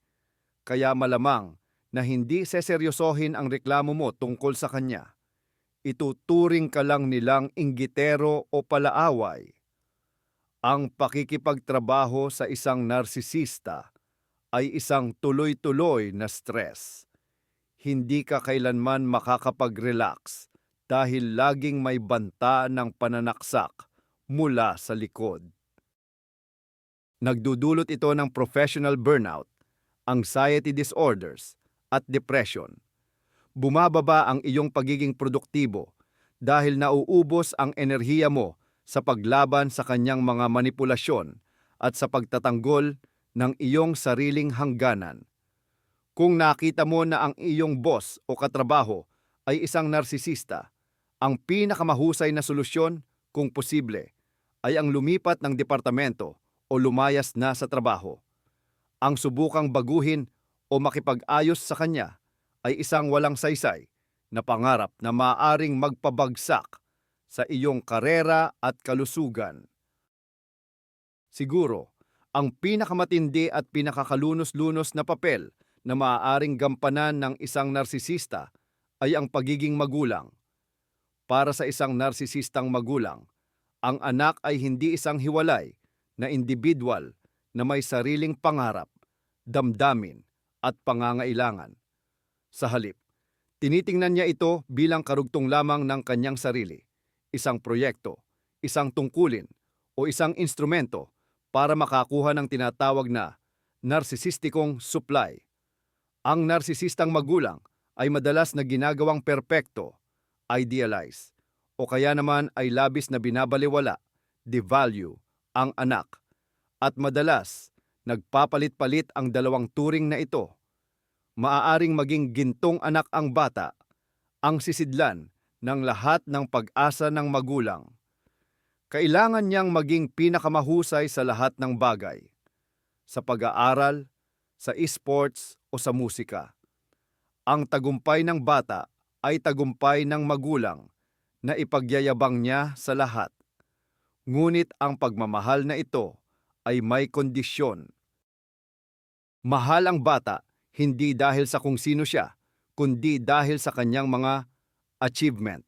kaya malamang na hindi seseryosohin ang reklamo mo tungkol sa kanya. Ituturing ka lang nilang inggitero o palaaway. Ang pakikipagtrabaho sa isang narsisista ay isang tuloy-tuloy na stress. Hindi ka kailanman makakapag-relax dahil laging may banta ng pananaksak mula sa likod. Nagdudulot ito ng professional burnout, anxiety disorders, at depression. Bumababa ang iyong pagiging produktibo dahil nauubos ang enerhiya mo sa paglaban sa kanyang mga manipulasyon at sa pagtatanggol ng iyong sariling hangganan. Kung nakita mo na ang iyong boss o katrabaho ay isang narsisista, ang pinakamahusay na solusyon, kung posible, ay ang lumipat ng departamento o lumayas na sa trabaho. Ang subukang baguhin o makipag-ayos sa kanya ay isang walang saysay na pangarap na maaaring magpabagsak sa iyong karera at kalusugan. Siguro, ang pinakamatindi at pinakakalunos-lunos na papel na maaaring gampanan ng isang narsisista ay ang pagiging magulang. Para sa isang narsisistang magulang, ang anak ay hindi isang hiwalay na individual na may sariling pangarap, damdamin at pangangailangan. Sa halip, tinitingnan niya ito bilang karugtong lamang ng kanyang sarili, isang proyekto, isang tungkulin o isang instrumento para makakuha ng tinatawag na narsisistikong supply. Ang narsisistang magulang ay madalas na ginagawang perpekto, idealize, o kaya naman ay labis na binabalewala, devalue, ang anak, at madalas nagpapalit-palit ang dalawang turing na ito. Maaaring maging gintong anak ang bata, ang sisidlan ng lahat ng pag-asa ng magulang. Kailangan niyang maging pinakamahusay sa lahat ng bagay, sa pag-aaral, sa esports o sa musika. Ang tagumpay ng bata ay tagumpay ng magulang na ipagyayabang niya sa lahat. Ngunit ang pagmamahal na ito ay may kondisyon. Mahal ang bata hindi dahil sa kung sino siya, kundi dahil sa kanyang mga achievement.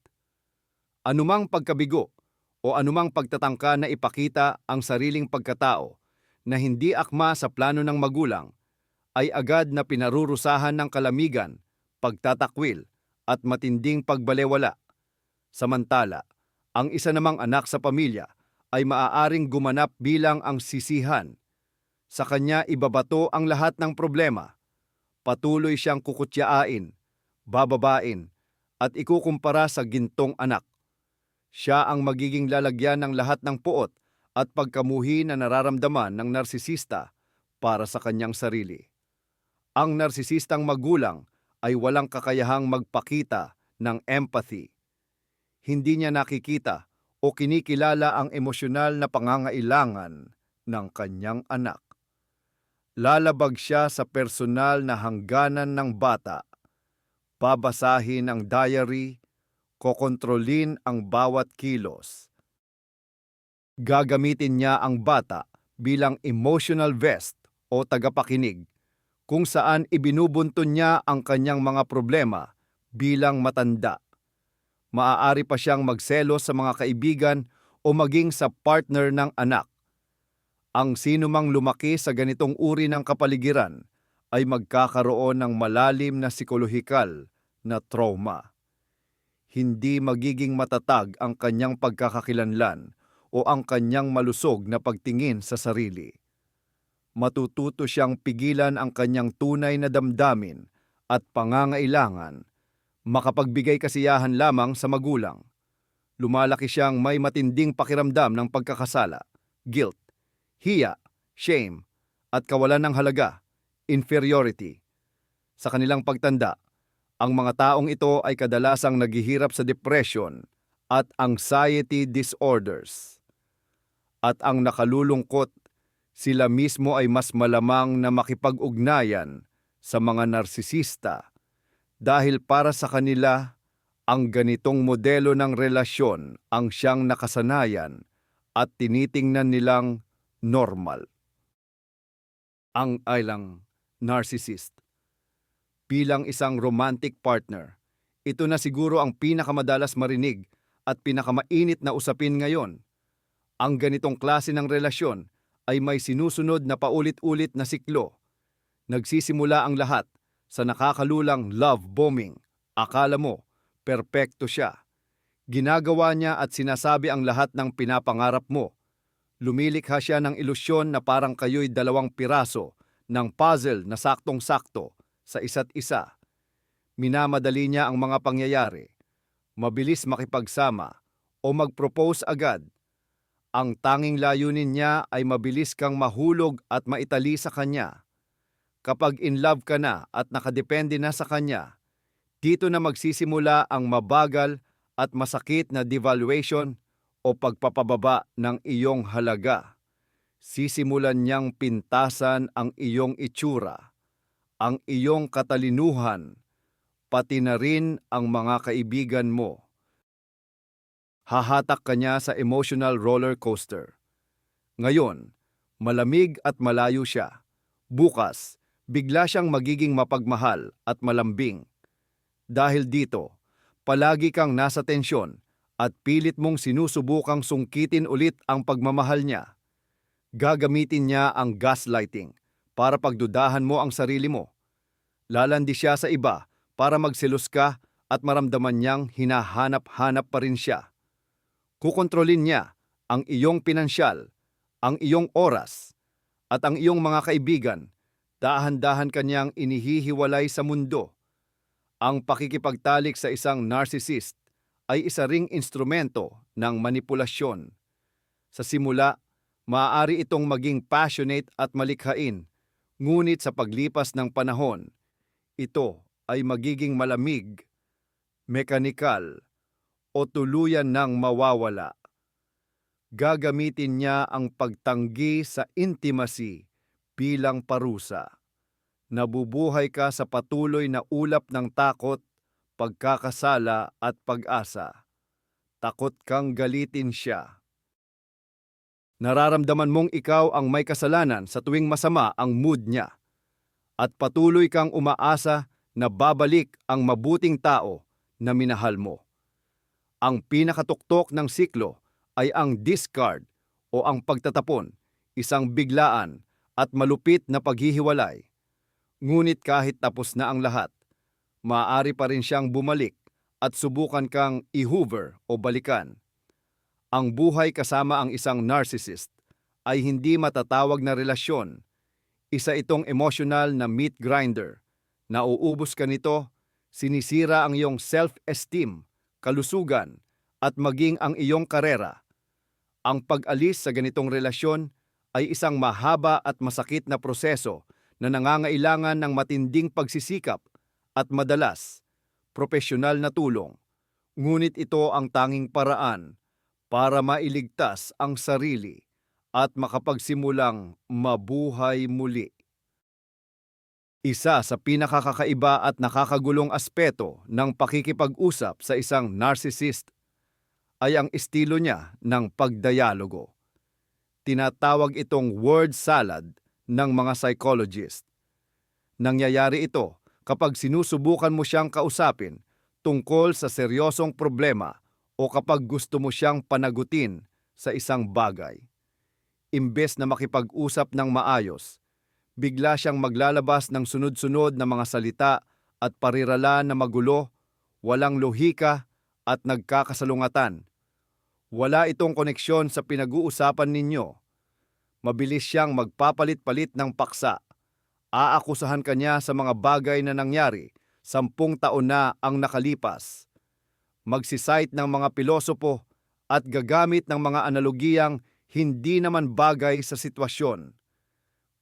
Anumang pagkabigo o anumang pagtatangka na ipakita ang sariling pagkatao na hindi akma sa plano ng magulang ay agad na pinarurusahan ng kalamigan, pagtatakwil at matinding pagbalewala. Samantala, ang isa namang anak sa pamilya ay maaaring gumanap bilang ang sisihan. Sa kanya ibabato ang lahat ng problema. Patuloy siyang kukutyain, bababain, at ikukumpara sa gintong anak. Siya ang magiging lalagyan ng lahat ng puot at pagkamuhi na nararamdaman ng narsisista para sa kanyang sarili. Ang narsisistang magulang ay walang kakayahang magpakita ng empathy. Hindi niya nakikita o kinikilala ang emosyonal na pangangailangan ng kanyang anak. Lalabag siya sa personal na hangganan ng bata, babasahin ang diary, kokontrolin ang bawat kilos, Gagamitin niya ang bata bilang emotional vest o tagapakinig, kung saan ibinubunton niya ang kanyang mga problema bilang matanda. Maaari pa siyang magselos sa mga kaibigan o maging sa partner ng anak. Ang sinumang lumaki sa ganitong uri ng kapaligiran ay magkakaroon ng malalim na psikolohikal na trauma. Hindi magiging matatag ang kanyang pagkakakilanlan o ang kanyang malusog na pagtingin sa sarili. Matututo siyang pigilan ang kanyang tunay na damdamin at pangangailangan, makapagbigay kasiyahan lamang sa magulang. Lumalaki siyang may matinding pakiramdam ng pagkakasala, guilt, hiya, shame, at kawalan ng halaga, inferiority. Sa kanilang pagtanda, ang mga taong ito ay kadalasang naghihirap sa depression at anxiety disorders. At ang nakalulungkot, sila mismo ay mas malamang na makipag-ugnayan sa mga narsisista dahil para sa kanila, ang ganitong modelo ng relasyon ang siyang nakasanayan at tinitingnan nilang normal. Ang ilang narcissist. Bilang isang romantic partner, ito na siguro ang pinakamadalas marinig at pinakamainit na usapin ngayon. Ang ganitong klase ng relasyon ay may sinusunod na paulit-ulit na siklo. Nagsisimula ang lahat sa nakakalulang love bombing. Akala mo, perpekto siya. Ginagawa niya at sinasabi ang lahat ng pinapangarap mo. Lumilikha siya ng ilusyon na parang kayo'y dalawang piraso ng puzzle na saktong-sakto sa isa't isa. Minamadali niya ang mga pangyayari. Mabilis makipagsama o mag-propose agad. Ang tanging layunin niya ay mabilis kang mahulog at maitali sa kanya. Kapag in love ka na at nakadepende na sa kanya, dito na magsisimula ang mabagal at masakit na devaluation o pagpapababa ng iyong halaga. Sisimulan niyang pintasan ang iyong itsura, ang iyong katalinuhan, pati na rin ang mga kaibigan mo. Hahatak ka niya sa emotional roller coaster. Ngayon, malamig at malayo siya. Bukas, bigla siyang magiging mapagmahal at malambing. Dahil dito, palagi kang nasa tensyon at pilit mong sinusubukang sungkitin ulit ang pagmamahal niya. Gagamitin niya ang gaslighting para pagdudahan mo ang sarili mo. Lalandi siya sa iba para magselos ka at maramdaman niyang hinahanap-hanap pa rin siya. Kukontrolin niya ang iyong pinansyal, ang iyong oras, at ang iyong mga kaibigan. Dahan-dahan kanyang inihihiwalay sa mundo. Ang pakikipagtalik sa isang narcissist ay isa ring instrumento ng manipulasyon. Sa simula, maaari itong maging passionate at malikhain, ngunit sa paglipas ng panahon, ito ay magiging malamig, mekanikal, o tuluyan ng mawawala. Gagamitin niya ang pagtanggi sa intimacy bilang parusa. Nabubuhay ka sa patuloy na ulap ng takot, pagkakasala at pag-asa. Takot kang galitin siya. Nararamdaman mong ikaw ang may kasalanan sa tuwing masama ang mood niya. At patuloy kang umaasa na babalik ang mabuting tao na minahal mo. Ang pinakatuktok ng siklo ay ang discard o ang pagtatapon, isang biglaan at malupit na paghihiwalay. Ngunit kahit tapos na ang lahat, maaari pa rin siyang bumalik at subukan kang i-hoover o balikan. Ang buhay kasama ang isang narcissist ay hindi matatawag na relasyon. Isa itong emosyonal na meat grinder. Nauubos ka nito, sinisira ang iyong self-esteem, kalusugan, at maging ang iyong karera. Ang pag-alis sa ganitong relasyon ay isang mahaba at masakit na proseso na nangangailangan ng matinding pagsisikap at madalas, propesyonal na tulong. Ngunit ito ang tanging paraan para mailigtas ang sarili at makapagsimulang mabuhay muli. Isa sa pinakakakaiba at nakakagulong aspeto ng pakikipag-usap sa isang narcissist ay ang estilo niya ng pagdayalogo. Tinatawag itong word salad ng mga psychologist. Nangyayari ito kapag sinusubukan mo siyang kausapin tungkol sa seryosong problema o kapag gusto mo siyang panagutin sa isang bagay. Imbes na makipag-usap ng maayos, bigla siyang maglalabas ng sunod-sunod na mga salita at parirala na magulo, walang lohika at nagkakasalungatan. Wala itong koneksyon sa pinag-uusapan ninyo. Mabilis siyang magpapalit-palit ng paksa. Aakusahan ka niya sa mga bagay na nangyari 10 taon na ang nakalipas. Magsisite ng mga pilosopo at gagamit ng mga analogiyang hindi naman bagay sa sitwasyon.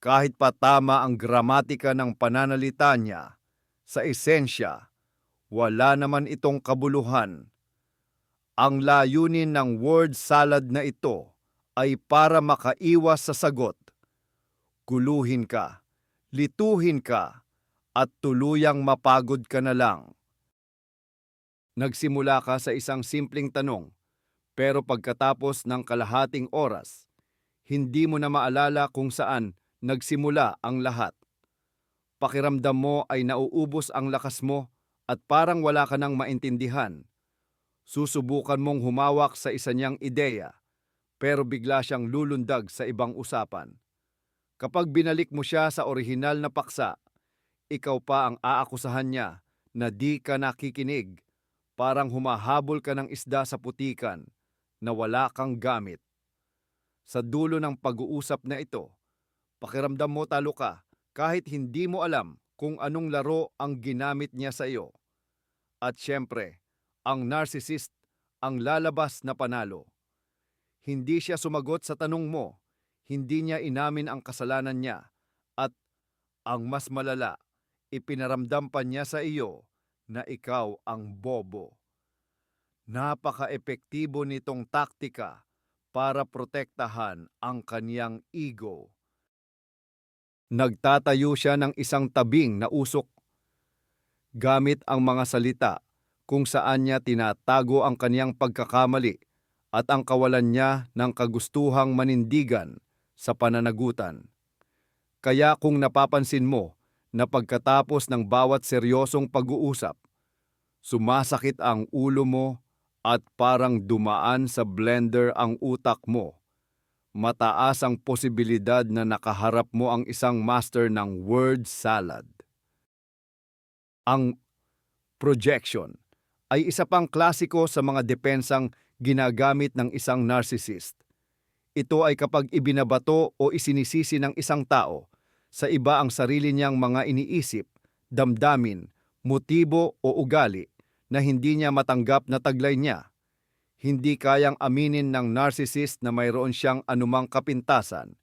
Kahit pa tama ang gramatika ng pananalita niya, sa esensya, wala naman itong kabuluhan. Ang layunin ng word salad na ito ay para makaiwas sa sagot. Guluhin ka, lituhin ka, at tuluyang mapagod ka na lang. Nagsimula ka sa isang simpleng tanong, pero pagkatapos ng kalahating oras, hindi mo na maalala kung saan nagsimula ang lahat. Pakiramdam mo ay nauubos ang lakas mo at parang wala ka nang maintindihan. Susubukan mong humawak sa isa niyang ideya, pero bigla siyang lulundag sa ibang usapan. Kapag binalik mo siya sa orihinal na paksa, ikaw pa ang aakusahan niya na di ka nakikinig, parang humahabol ka ng isda sa putikan na wala kang gamit. Sa dulo ng pag-uusap na ito, pakiramdam mo talo ka kahit hindi mo alam kung anong laro ang ginamit niya sa iyo. At syempre, ang narcissist ang lalabas na panalo. Hindi siya sumagot sa tanong mo, hindi niya inamin ang kasalanan niya, at ang mas malala, ipinaramdam pa niya sa iyo na ikaw ang bobo. Napaka-epektibo nitong taktika para protektahan ang kaniyang ego. Nagtatayo siya ng isang tabing na usok gamit ang mga salita kung saan niya tinatago ang kaniyang pagkakamali at ang kawalan niya ng kagustuhang manindigan sa pananagutan. Kaya kung napapansin mo na pagkatapos ng bawat seryosong pag-uusap, sumasakit ang ulo mo at parang dumaan sa blender ang utak mo, mataas ang posibilidad na nakaharap mo ang isang master ng word salad. Ang projection ay isa pang klasiko sa mga depensang ginagamit ng isang narcissist. Ito ay kapag ibinabato o isinisisi ng isang tao sa iba ang sarili niyang mga iniisip, damdamin, motibo o ugali na hindi niya matanggap na taglay niya. Hindi kayang aminin ng narcissist na mayroon siyang anumang kapintasan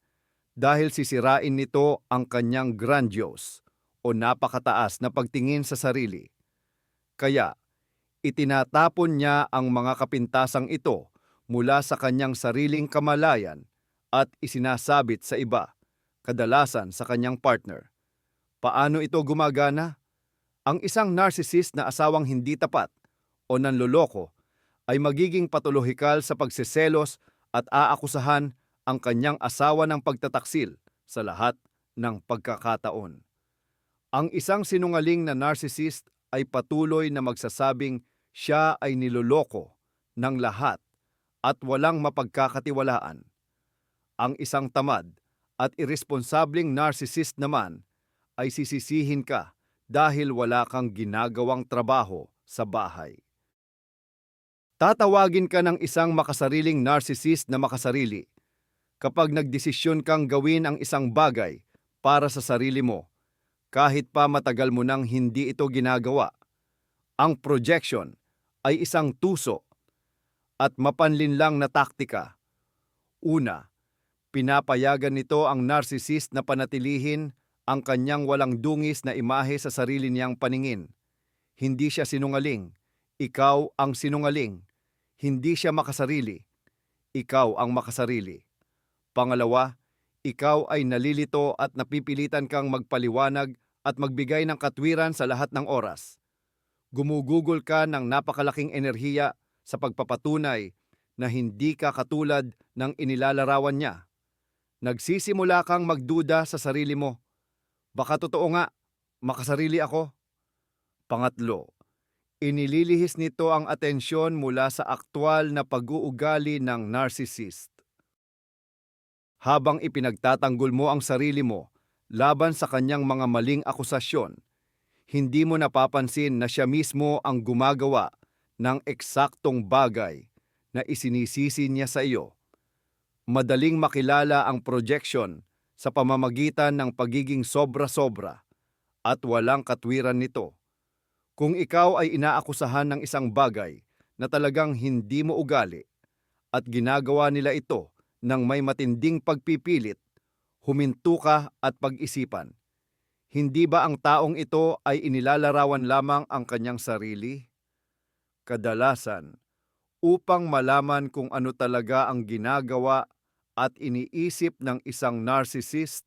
dahil sisirain nito ang kanyang grandiose o napakataas na pagtingin sa sarili. Kaya, itinatapon niya ang mga kapintasang ito mula sa kanyang sariling kamalayan at isinasabit sa iba, kadalasan sa kanyang partner. Paano ito gumagana? Ang isang narcissist na asawang hindi tapat o nanloloko ay magiging patolohikal sa pagseselos at aakusahan ang kanyang asawa ng pagtataksil sa lahat ng pagkakataon. Ang isang sinungaling na narcissist ay patuloy na magsasabing siya ay niloloko ng lahat at walang mapagkakatiwalaan. Ang isang tamad at irresponsableng narcissist naman ay sisisihin ka dahil wala kang ginagawang trabaho sa bahay. Tatawagin ka ng isang makasariling narcissist na makasarili kapag nagdesisyon kang gawin ang isang bagay para sa sarili mo, kahit pa matagal mo nang hindi ito ginagawa. Ang projection ay isang tuso at mapanlinlang na taktika. Una, pinapayagan nito ang narcissist na panatilihin ang kanyang walang dungis na imahe sa sarili niyang paningin. Hindi siya sinungaling, ikaw ang sinungaling. Hindi siya makasarili, ikaw ang makasarili. Pangalawa, ikaw ay nalilito at napipilitan kang magpaliwanag at magbigay ng katwiran sa lahat ng oras. Gumugugol ka ng napakalaking enerhiya sa pagpapatunay na hindi ka katulad ng inilalarawan niya. Nagsisimula kang magduda sa sarili mo. Baka totoo nga, makasarili ako. Pangatlo, inililihis nito ang atensyon mula sa aktwal na pag-uugali ng narcissist. Habang ipinagtatanggol mo ang sarili mo laban sa kanyang mga maling akusasyon, hindi mo napapansin na siya mismo ang gumagawa ng eksaktong bagay na isinisisi niya sa iyo. Madaling makilala ang projection sa pamamagitan ng pagiging sobra-sobra at walang katwiran nito. Kung ikaw ay inaakusahan ng isang bagay na talagang hindi mo ugali at ginagawa nila ito ng may matinding pagpipilit, huminto ka at pag-isipan. Hindi ba ang taong ito ay inilalarawan lamang ang kanyang sarili? Kadalasan, upang malaman kung ano talaga ang ginagawa at iniisip ng isang narcissist,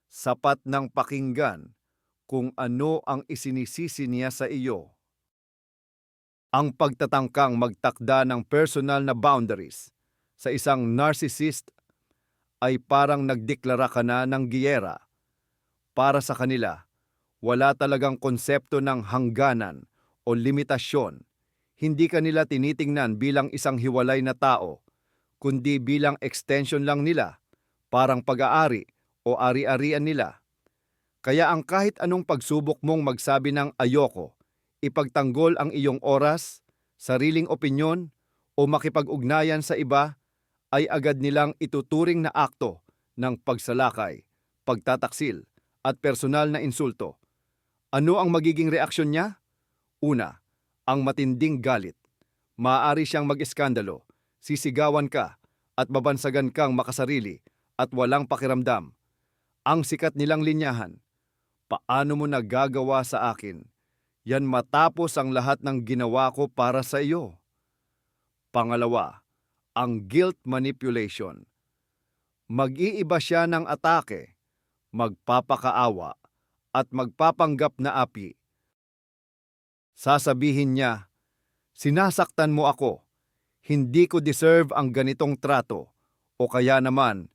sapat ng pakinggan kung ano ang isinisisi niya sa iyo. Ang pagtatangkang magtakda ng personal na boundaries sa isang narcissist ay parang nagdeklara ka na ng giyera. Para sa kanila, wala talagang konsepto ng hangganan o limitasyon. Hindi kanila tinitingnan bilang isang hiwalay na tao, kundi bilang extension lang nila, parang pag-aari o ari-arian nila. Kaya ang kahit anong pagsubok mong magsabi ng ayoko, ipagtanggol ang iyong oras, sariling opinyon o makipag-ugnayan sa iba, ay agad nilang ituturing na akto ng pagsalakay, pagtataksil, at personal na insulto. Ano ang magiging reaksyon niya? Una, ang matinding galit. Maaari siyang mag-iskandalo, sisigawan ka, at babansagan kang makasarili at walang pakiramdam. Ang sikat nilang linyahan, paano mo nagagawa sa akin? Yan matapos ang lahat ng ginawa ko para sa iyo. Pangalawa, ang guilt manipulation. Mag-iiba siya ng atake, magpapakaawa, at magpapanggap na api. Sasabihin niya, sinasaktan mo ako, hindi ko deserve ang ganitong trato, o kaya naman,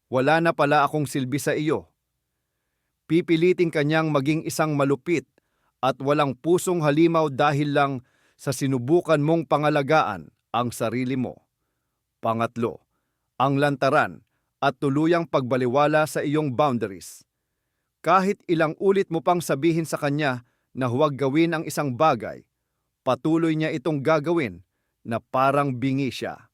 wala na pala akong silbi sa iyo. Pipilitin kanyang maging isang malupit at walang pusong halimaw dahil lang sa sinubukan mong pangalagaan ang sarili mo. Pangatlo, ang lantaran at tuluyang pagbaliwala sa iyong boundaries. Kahit ilang ulit mo pang sabihin sa kanya na huwag gawin ang isang bagay, patuloy niya itong gagawin na parang bingi siya.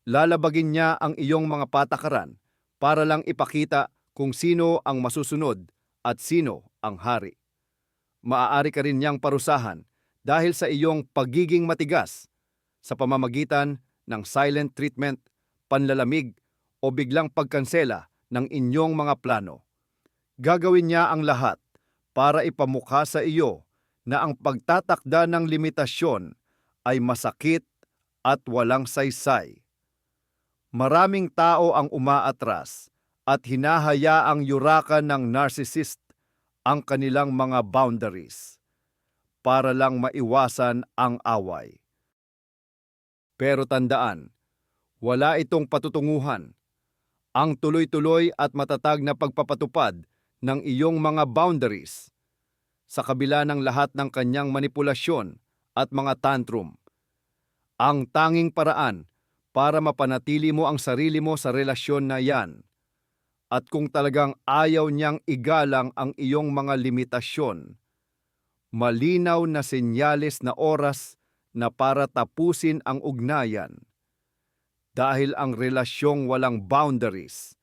Lalabagin niya ang iyong mga patakaran para lang ipakita kung sino ang masusunod at sino ang hari. Maaari ka rin niyang parusahan dahil sa iyong pagiging matigas sa pamamagitan ng silent treatment, panlalamig o biglang pagkansela ng inyong mga plano. Gagawin niya ang lahat para ipamukha sa iyo na ang pagtatakda ng limitasyon ay masakit at walang saysay. Maraming tao ang umaatras at hinahayaang yurakan ng narcissist ang kanilang mga boundaries para lang maiwasan ang away. Pero tandaan, wala itong patutunguhan. Ang tuloy-tuloy at matatag na pagpapatupad ng iyong mga boundaries sa kabila ng lahat ng kanyang manipulasyon at mga tantrum. Ang tanging paraan para mapanatili mo ang sarili mo sa relasyon na yan. At kung talagang ayaw niyang igalang ang iyong mga limitasyon, malinaw na senyales na oras na para tapusin ang ugnayan. Dahil ang relasyong walang boundaries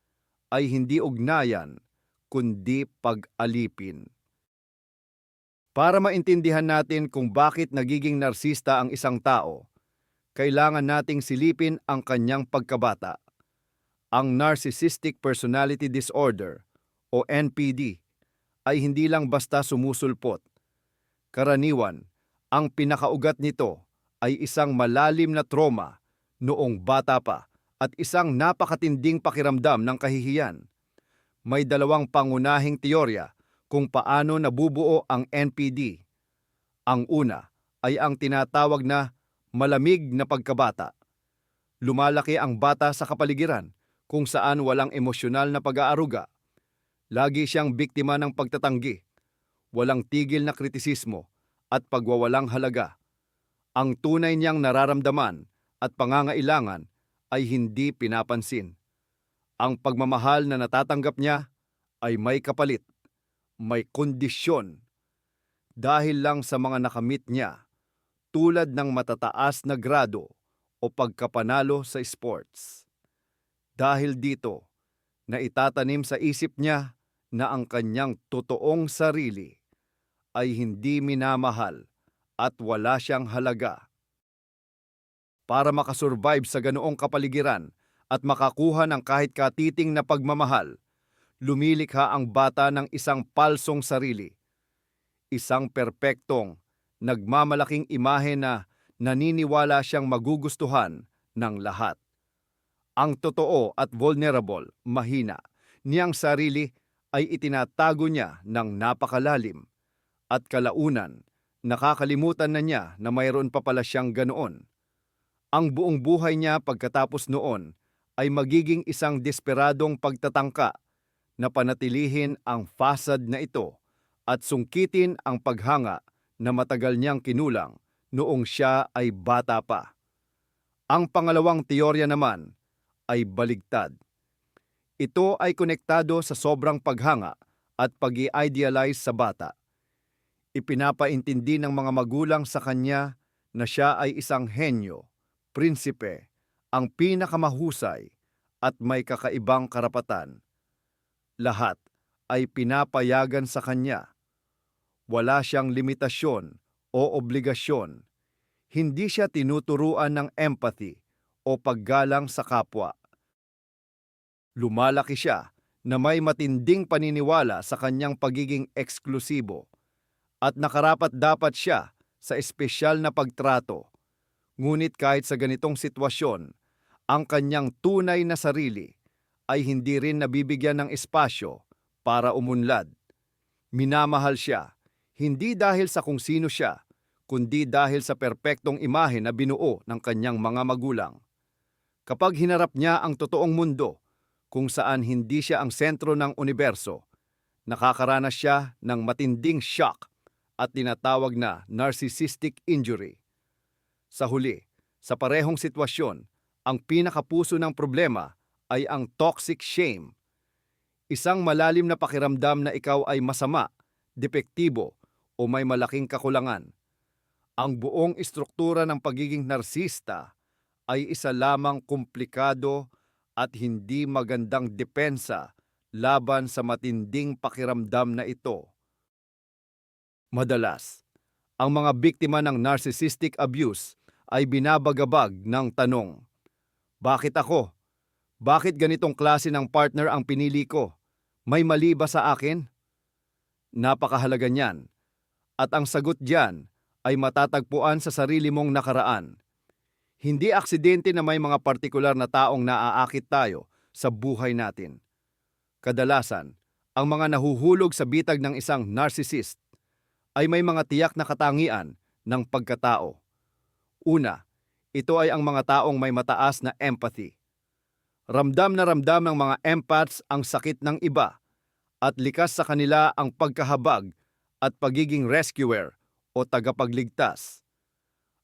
ay hindi ugnayan, kundi pag-alipin. Para maintindihan natin kung bakit nagiging narsista ang isang tao, kailangan nating silipin ang kanyang pagkabata. Ang Narcissistic Personality Disorder o NPD ay hindi lang basta sumusulpot. Karaniwan, ang pinakaugat nito ay isang malalim na trauma noong bata pa at isang napakatinding pakiramdam ng kahihiyan. May dalawang pangunahing teorya kung paano nabubuo ang NPD. Ang una ay ang tinatawag na malamig na pagkabata. Lumalaki ang bata sa kapaligiran kung saan walang emosyonal na pag-aaruga. Lagi siyang biktima ng pagtatanggi, walang tigil na kritisismo at pagwawalang halaga. Ang tunay niyang nararamdaman at pangangailangan ay hindi pinapansin. Ang pagmamahal na natatanggap niya ay may kapalit, may kondisyon, dahil lang sa mga nakamit niya, tulad ng matataas na grado o pagkapanalo sa sports. Dahil dito, naitatanim sa isip niya na ang kanyang totoong sarili ay hindi minamahal at wala siyang halaga. Para makasurvive sa ganoong kapaligiran at makakuha ng kahit katiting na pagmamahal, lumilikha ang bata ng isang palsong sarili. Isang perpektong, nagmamalaking imahe na naniniwala siyang magugustuhan ng lahat. Ang totoo at vulnerable, mahina, niyang sarili ay itinatago niya ng napakalalim at kalaunan, nakakalimutan na niya na mayroon pa pala siyang ganoon. Ang buong buhay niya pagkatapos noon ay magiging isang desperadong pagtatangka na panatilihin ang fasad na ito at sungkitin ang paghanga na matagal niyang kinulang noong siya ay bata pa. Ang pangalawang teorya naman ay baligtad. Ito ay konektado sa sobrang paghanga at pag-i-idealize sa bata. Ipinapaintindi ng mga magulang sa kanya na siya ay isang henyo, prinsipe, ang pinakamahusay at may kakaibang karapatan. Lahat ay pinapayagan sa kanya. Wala siyang limitasyon o obligasyon. Hindi siya tinuturuan ng empathy o paggalang sa kapwa. Lumalaki siya na may matinding paniniwala sa kanyang pagiging eksklusibo at nakarapat-dapat siya sa espesyal na pagtrato. Ngunit kahit sa ganitong sitwasyon, ang kanyang tunay na sarili ay hindi rin nabibigyan ng espasyo para umunlad. Minamahal siya, hindi dahil sa kung sino siya, kundi dahil sa perpektong imahe na binuo ng kanyang mga magulang. Kapag hinarap niya ang totoong mundo, kung saan hindi siya ang sentro ng universo, nakakaranas siya ng matinding shock at tinatawag na narcissistic injury. Sa huli, sa parehong sitwasyon, ang pinakapuso ng problema ay ang toxic shame. Isang malalim na pakiramdam na ikaw ay masama, depektibo o may malaking kakulangan. Ang buong istruktura ng pagiging narsista ay isa lamang komplikado at hindi magandang depensa laban sa matinding pakiramdam na ito. Madalas, ang mga biktima ng narcissistic abuse ay binabagabag ng tanong, "Bakit ako? Bakit ganitong klase ng partner ang pinili ko? May mali ba sa akin?" Napakahalaga niyan, at ang sagot diyan ay matatagpuan sa sarili mong nakaraan. Hindi aksidente na may mga partikular na taong naaakit tayo sa buhay natin. Kadalasan, ang mga nahuhulog sa bitag ng isang narcissist ay may mga tiyak na katangian ng pagkatao. Una, ito ay ang mga taong may mataas na empathy. Ramdam na ramdam ng mga empaths ang sakit ng iba at likas sa kanila ang pagkahabag at pagiging rescuer o tagapagligtas.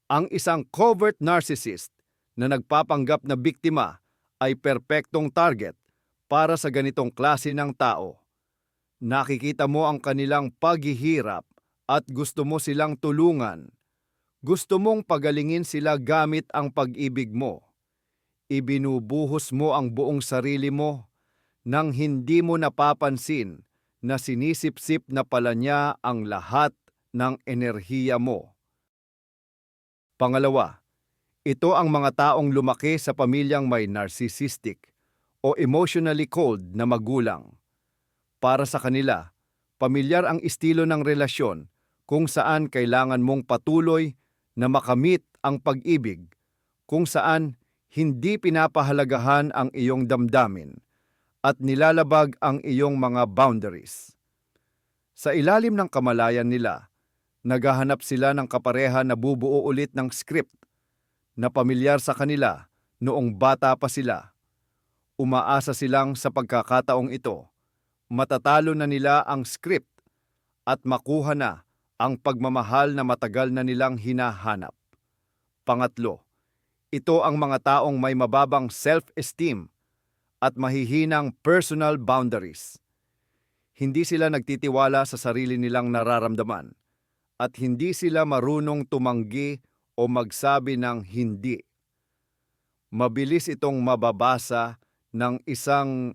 Ang isang covert narcissist na nagpapanggap na biktima ay perpektong target para sa ganitong klase ng tao. Nakikita mo ang kanilang paghihirap at gusto mo silang tulungan. Gusto mong pagalingin sila gamit ang pag-ibig mo. Ibinubuhos mo ang buong sarili mo nang hindi mo napapansin na sinisipsip na pala niya ang lahat ng enerhiya mo. Pangalawa, ito ang mga taong lumaki sa pamilyang may narcissistic o emotionally cold na magulang. Para sa kanila, pamilyar ang estilo ng relasyon kung saan kailangan mong patuloy na makamit ang pag-ibig, kung saan hindi pinapahalagahan ang iyong damdamin at nilalabag ang iyong mga boundaries. Sa ilalim ng kamalayan nila, naghahanap sila ng kapareha na bubuo ulit ng script na pamilyar sa kanila noong bata pa sila. Umaasa silang sa pagkakataong ito, matatalo na nila ang script at makuha na ang pagmamahal na matagal na nilang hinahanap. Pangatlo, ito ang mga taong may mababang self-esteem at mahihinang personal boundaries. Hindi sila nagtitiwala sa sarili nilang nararamdaman at hindi sila marunong tumanggi o magsabi ng hindi. Mabilis itong mababasa ng isang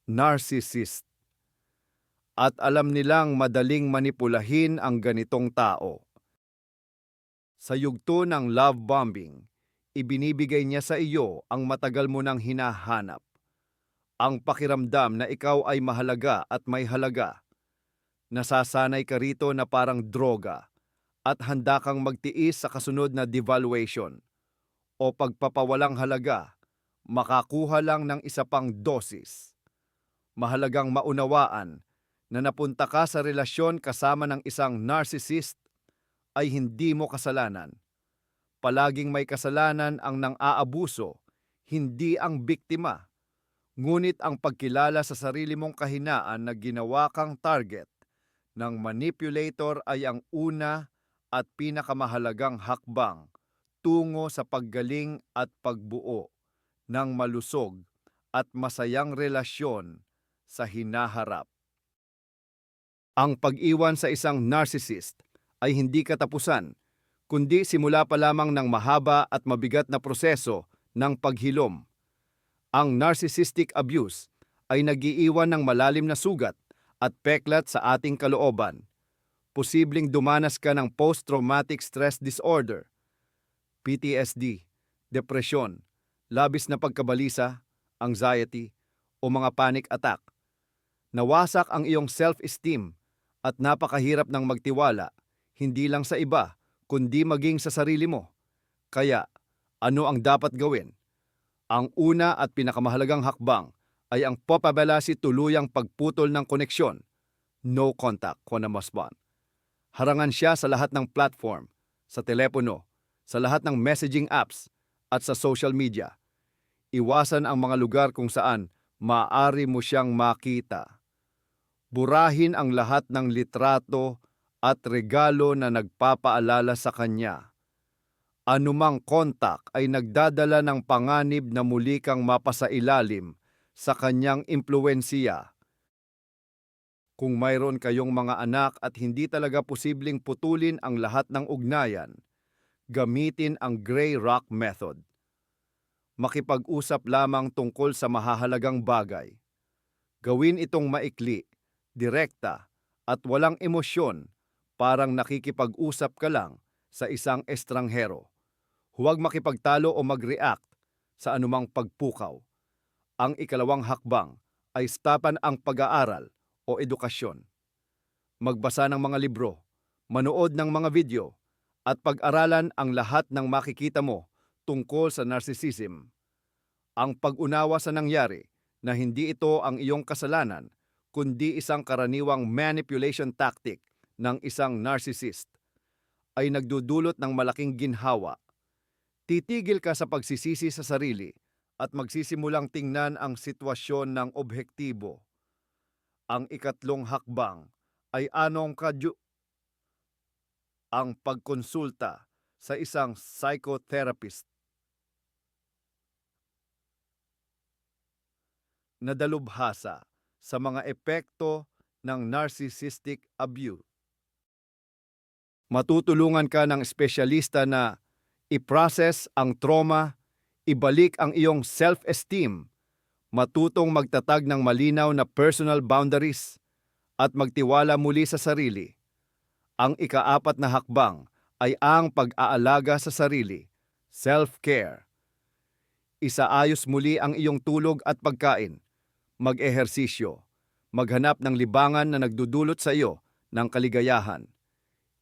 narcissist at alam nilang madaling manipulahin ang ganitong tao. Sa yugto ng love bombing, ibinibigay niya sa iyo ang matagal mo nang hinahanap. Ang pakiramdam na ikaw ay mahalaga at may halaga. Nasasanay ka rito na parang droga at handa kang magtiis sa kasunod na devaluation o pagpapawalang halaga, makakuha lang ng isa pang dosis. Mahalagang maunawaan na napunta ka sa relasyon kasama ng isang narcissist ay hindi mo kasalanan. Palaging may kasalanan ang nang-aabuso, hindi ang biktima. Ngunit ang pagkilala sa sarili mong kahinaan na ginawa kang target ng manipulator ay ang una at pinakamahalagang hakbang tungo sa paggaling at pagbuo ng malusog at masayang relasyon sa hinaharap. Ang pag-iwan sa isang narcissist ay hindi katapusan, kundi simula pa lamang ng mahaba at mabigat na proseso ng paghilom. Ang narcissistic abuse ay nag-iiwan ng malalim na sugat at peklat sa ating kalooban. Posibleng dumanas ka ng post-traumatic stress disorder, PTSD, depresyon, labis na pagkabalisa, anxiety, o mga panic attack. Nawasak ang iyong self-esteem at napakahirap ng magtiwala, hindi lang sa iba, kundi maging sa sarili mo. Kaya, ano ang dapat gawin? Ang una at pinakamahalagang hakbang ay ang papabalasi tuluyang pagputol ng koneksyon. No contact, Kona Masban. Harangan siya sa lahat ng platform, sa telepono, sa lahat ng messaging apps, at sa social media. Iwasan ang mga lugar kung saan maaari mo siyang makita. Burahin ang lahat ng litrato at regalo na nagpapaalala sa kanya. Anumang kontak ay nagdadala ng panganib na muli kang mapasailalim sa kanyang impluwensiya. Kung mayroon kayong mga anak at hindi talaga posibleng putulin ang lahat ng ugnayan, gamitin ang Gray Rock Method. Makipag-usap lamang tungkol sa mahahalagang bagay. Gawin itong maikli, direkta, at walang emosyon, parang nakikipag-usap ka lang sa isang estranghero. Huwag makipagtalo o mag-react sa anumang pagpukaw. Ang ikalawang hakbang ay stapan ang pag-aaral o edukasyon. Magbasa ng mga libro, manood ng mga video, at pag-aralan ang lahat ng makikita mo tungkol sa narcissism. Ang pag-unawa sa nangyari na hindi ito ang iyong kasalanan, kundi isang karaniwang manipulation tactic ng isang narcissist, ay nagdudulot ng malaking ginhawa. Titigil ka sa pagsisisi sa sarili at magsisimulang tingnan ang sitwasyon ng objektibo. Ang ikatlong hakbang ay ang pagkonsulta sa isang psychotherapist na dalubhasa sa mga epekto ng narcissistic abuse. Matutulungan ka ng espesyalista na i-process ang trauma, ibalik ang iyong self-esteem, matutong magtatag ng malinaw na personal boundaries, at magtiwala muli sa sarili. Ang ikaapat na hakbang ay ang pag-aalaga sa sarili, self-care. Isaayos muli ang iyong tulog at pagkain, mag-ehersisyo, maghanap ng libangan na nagdudulot sa iyo ng kaligayahan.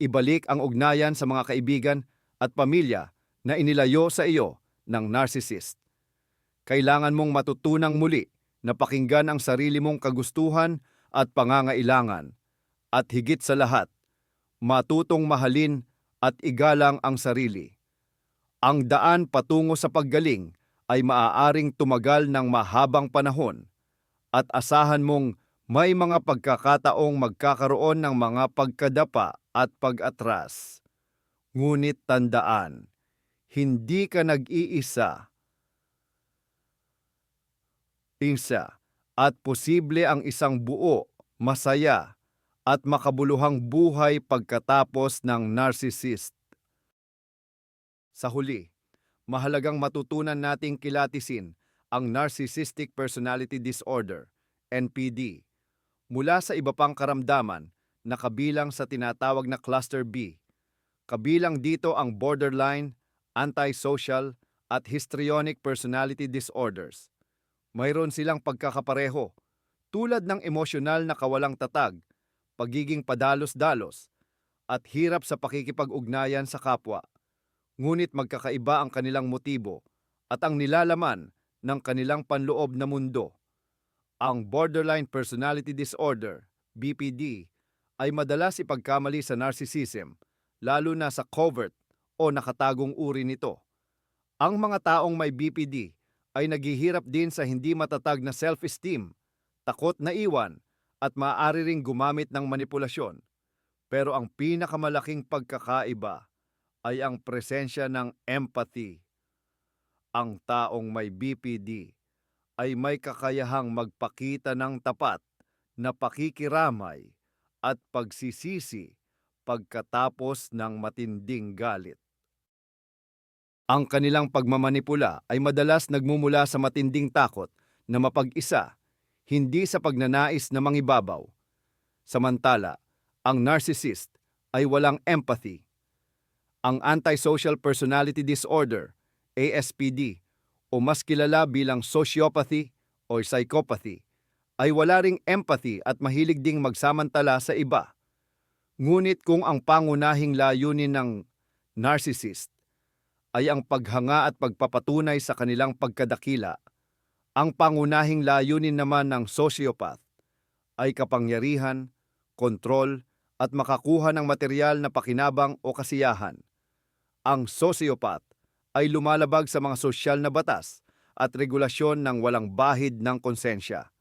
Ibalik ang ugnayan sa mga kaibigan at pamilya na inilayo sa iyo ng narcissist. Kailangan mong matutunang muli na pakinggan ang sarili mong kagustuhan at pangangailangan. At higit sa lahat, matutong mahalin at igalang ang sarili. Ang daan patungo sa paggaling ay maaaring tumagal ng mahabang panahon at asahan mong may mga pagkakataong magkakaroon ng mga pagkadapa at pag-atras. Ngunit tandaan, hindi ka nag-iisa, at posible ang isang buo, masaya, at makabuluhang buhay pagkatapos ng narcissist. Sa huli, mahalagang matutunan nating kilatisin ang Narcissistic Personality Disorder, NPD, mula sa iba pang karamdaman na kabilang sa tinatawag na Cluster B. Kabilang dito ang borderline, antisocial, at histrionic personality disorders. Mayroon silang pagkakapareho, tulad ng emosyonal na kawalang tatag, pagiging padalos-dalos, at hirap sa pakikipag-ugnayan sa kapwa. Ngunit magkakaiba ang kanilang motibo at ang nilalaman ng kanilang panloob na mundo. Ang borderline personality disorder, BPD, ay madalas ipagkamali sa narcissism, lalo na sa covert o nakatagong uri nito. Ang mga taong may BPD ay naghihirap din sa hindi matatag na self-esteem, takot na iwan, at maaari ring gumamit ng manipulasyon. Pero ang pinakamalaking pagkakaiba ay ang presensya ng empathy. Ang taong may BPD ay may kakayahang magpakita ng tapat na pakikiramay at pagsisisi pagkatapos ng matinding galit. Ang kanilang pagmamanipula ay madalas nagmumula sa matinding takot na mapag-isa, hindi sa pagnanais na mangibabaw. Samantala, ang narcissist ay walang empathy. Ang antisocial personality disorder, ASPD, o mas kilala bilang sociopathy o psychopathy, ay wala ring empathy at mahilig ding magsamantala sa iba. Ngunit kung ang pangunahing layunin ng narcissist ay ang paghanga at pagpapatunay sa kanilang pagkadakila, ang pangunahing layunin naman ng sociopath ay kapangyarihan, kontrol, at makakuha ng material na pakinabang o kasiyahan. Ang sociopath ay lumalabag sa mga sosyal na batas at regulasyon ng walang bahid ng konsensya.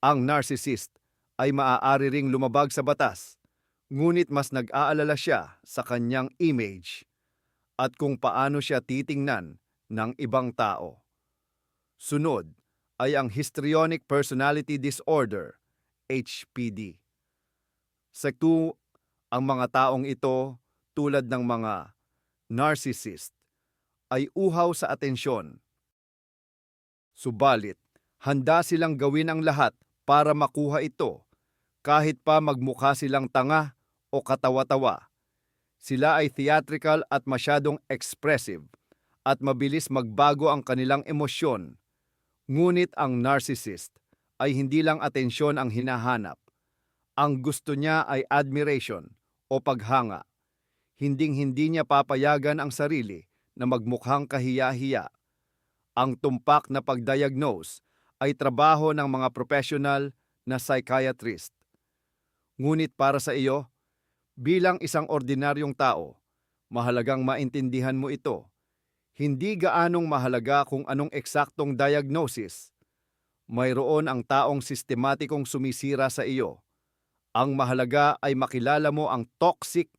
Ang narcissist ay maaari ring lumabag sa batas, ngunit mas nag-aalala siya sa kanyang image at kung paano siya titingnan ng ibang tao. Sunod ay ang histrionic personality disorder, HPD. Ang mga taong ito, tulad ng mga narcissist, ay uhaw sa atensyon. Subalit, handa silang gawin ang lahat para makuha ito, kahit pa magmukha silang tanga o katawa-tawa. Sila ay theatrical at masyadong expressive at mabilis magbago ang kanilang emosyon. Ngunit ang narcissist ay hindi lang atensyon ang hinahanap. Ang gusto niya ay admiration o paghanga. Hinding-hindi niya papayagan ang sarili na magmukhang kahiya-hiya. Ang tumpak na pagdiagnose ay trabaho ng mga professional na psychiatrist. Ngunit para sa iyo, bilang isang ordinaryong tao, mahalagang maintindihan mo ito. Hindi gaanong mahalaga kung anong eksaktong diagnosis. Mayroon ang taong sistematikong sumisira sa iyo. Ang mahalaga ay makilala mo ang toxic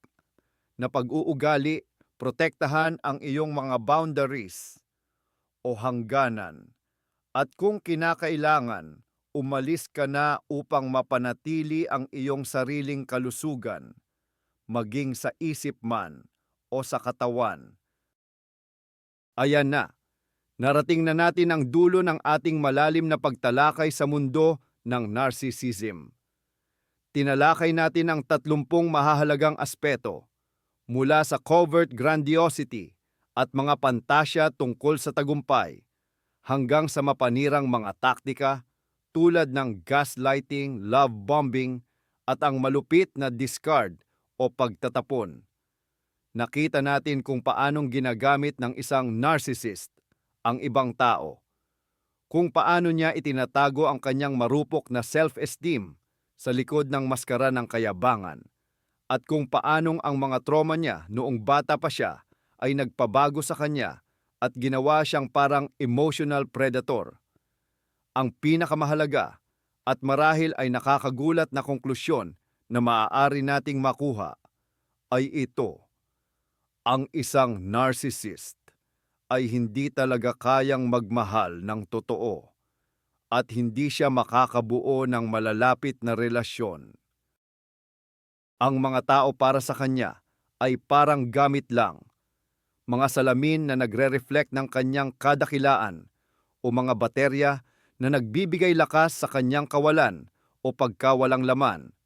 na pag-uugali, protektahan ang iyong mga boundaries o hangganan. At kung kinakailangan, umalis ka na upang mapanatili ang iyong sariling kalusugan, maging sa isip man o sa katawan. Ayan na, narating na natin ang dulo ng ating malalim na pagtalakay sa mundo ng narcissism. Tinalakay natin ang 30 mahahalagang aspeto, mula sa covert grandiosity at mga pantasya tungkol sa tagumpay, hanggang sa mapanirang mga taktika tulad ng gaslighting, love bombing, at ang malupit na discard o pagtatapon. Nakita natin kung paanong ginagamit ng isang narcissist ang ibang tao, kung paano niya itinatago ang kanyang marupok na self-esteem sa likod ng maskara ng kayabangan, at kung paanong ang mga trauma niya noong bata pa siya ay nagpabago sa kanya at ginawa siyang parang emotional predator. Ang pinakamahalaga at marahil ay nakakagulat na konklusyon na maaari nating makuha ay ito: ang isang narcissist ay hindi talaga kayang magmahal ng totoo at hindi siya makakabuo ng malalapit na relasyon. Ang mga tao para sa kanya ay parang gamit lang, mga salamin na nagre-reflect ng kanyang kadakilaan o mga baterya na nagbibigay lakas sa kanyang kawalan o pagkawalang laman.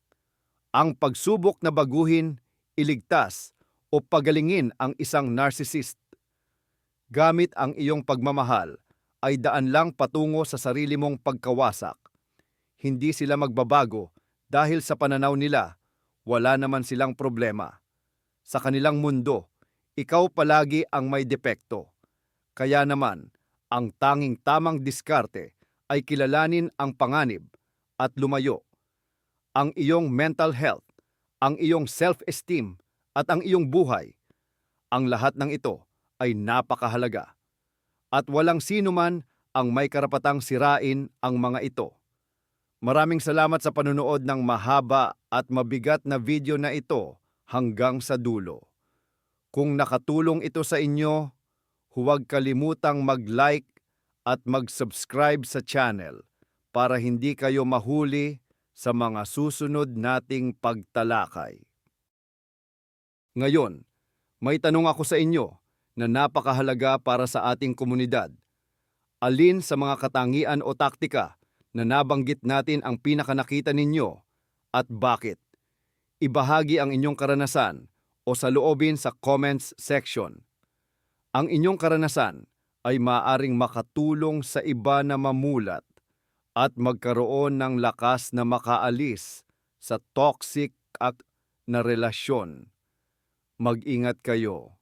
Ang pagsubok na baguhin, iligtas o pagalingin ang isang narcissist gamit ang iyong pagmamahal ay daan lang patungo sa sarili mong pagkawasak. Hindi sila magbabago dahil sa pananaw nila, wala naman silang problema. Sa kanilang mundo, ikaw palagi ang may depekto. Kaya naman, ang tanging tamang diskarte ay kilalanin ang panganib at lumayo. Ang iyong mental health, ang iyong self-esteem at ang iyong buhay, ang lahat ng ito ay napakahalaga. At walang sino man ang may karapatang sirain ang mga ito. Maraming salamat sa panunood ng mahaba at mabigat na video na ito hanggang sa dulo. Kung nakatulong ito sa inyo, huwag kalimutang mag-like at mag-subscribe sa channel para hindi kayo mahuli sa mga susunod nating pagtalakay. Ngayon, may tanong ako sa inyo na napakahalaga para sa ating komunidad. Alin sa mga katangian o taktika na nabanggit natin ang pinakanakita ninyo at bakit? Ibahagi ang inyong karanasan o saloobin sa comments section. Ang inyong karanasan ay maaaring makatulong sa iba na mamulat at magkaroon ng lakas na makaalis sa toxic na relasyon. Mag-ingat kayo.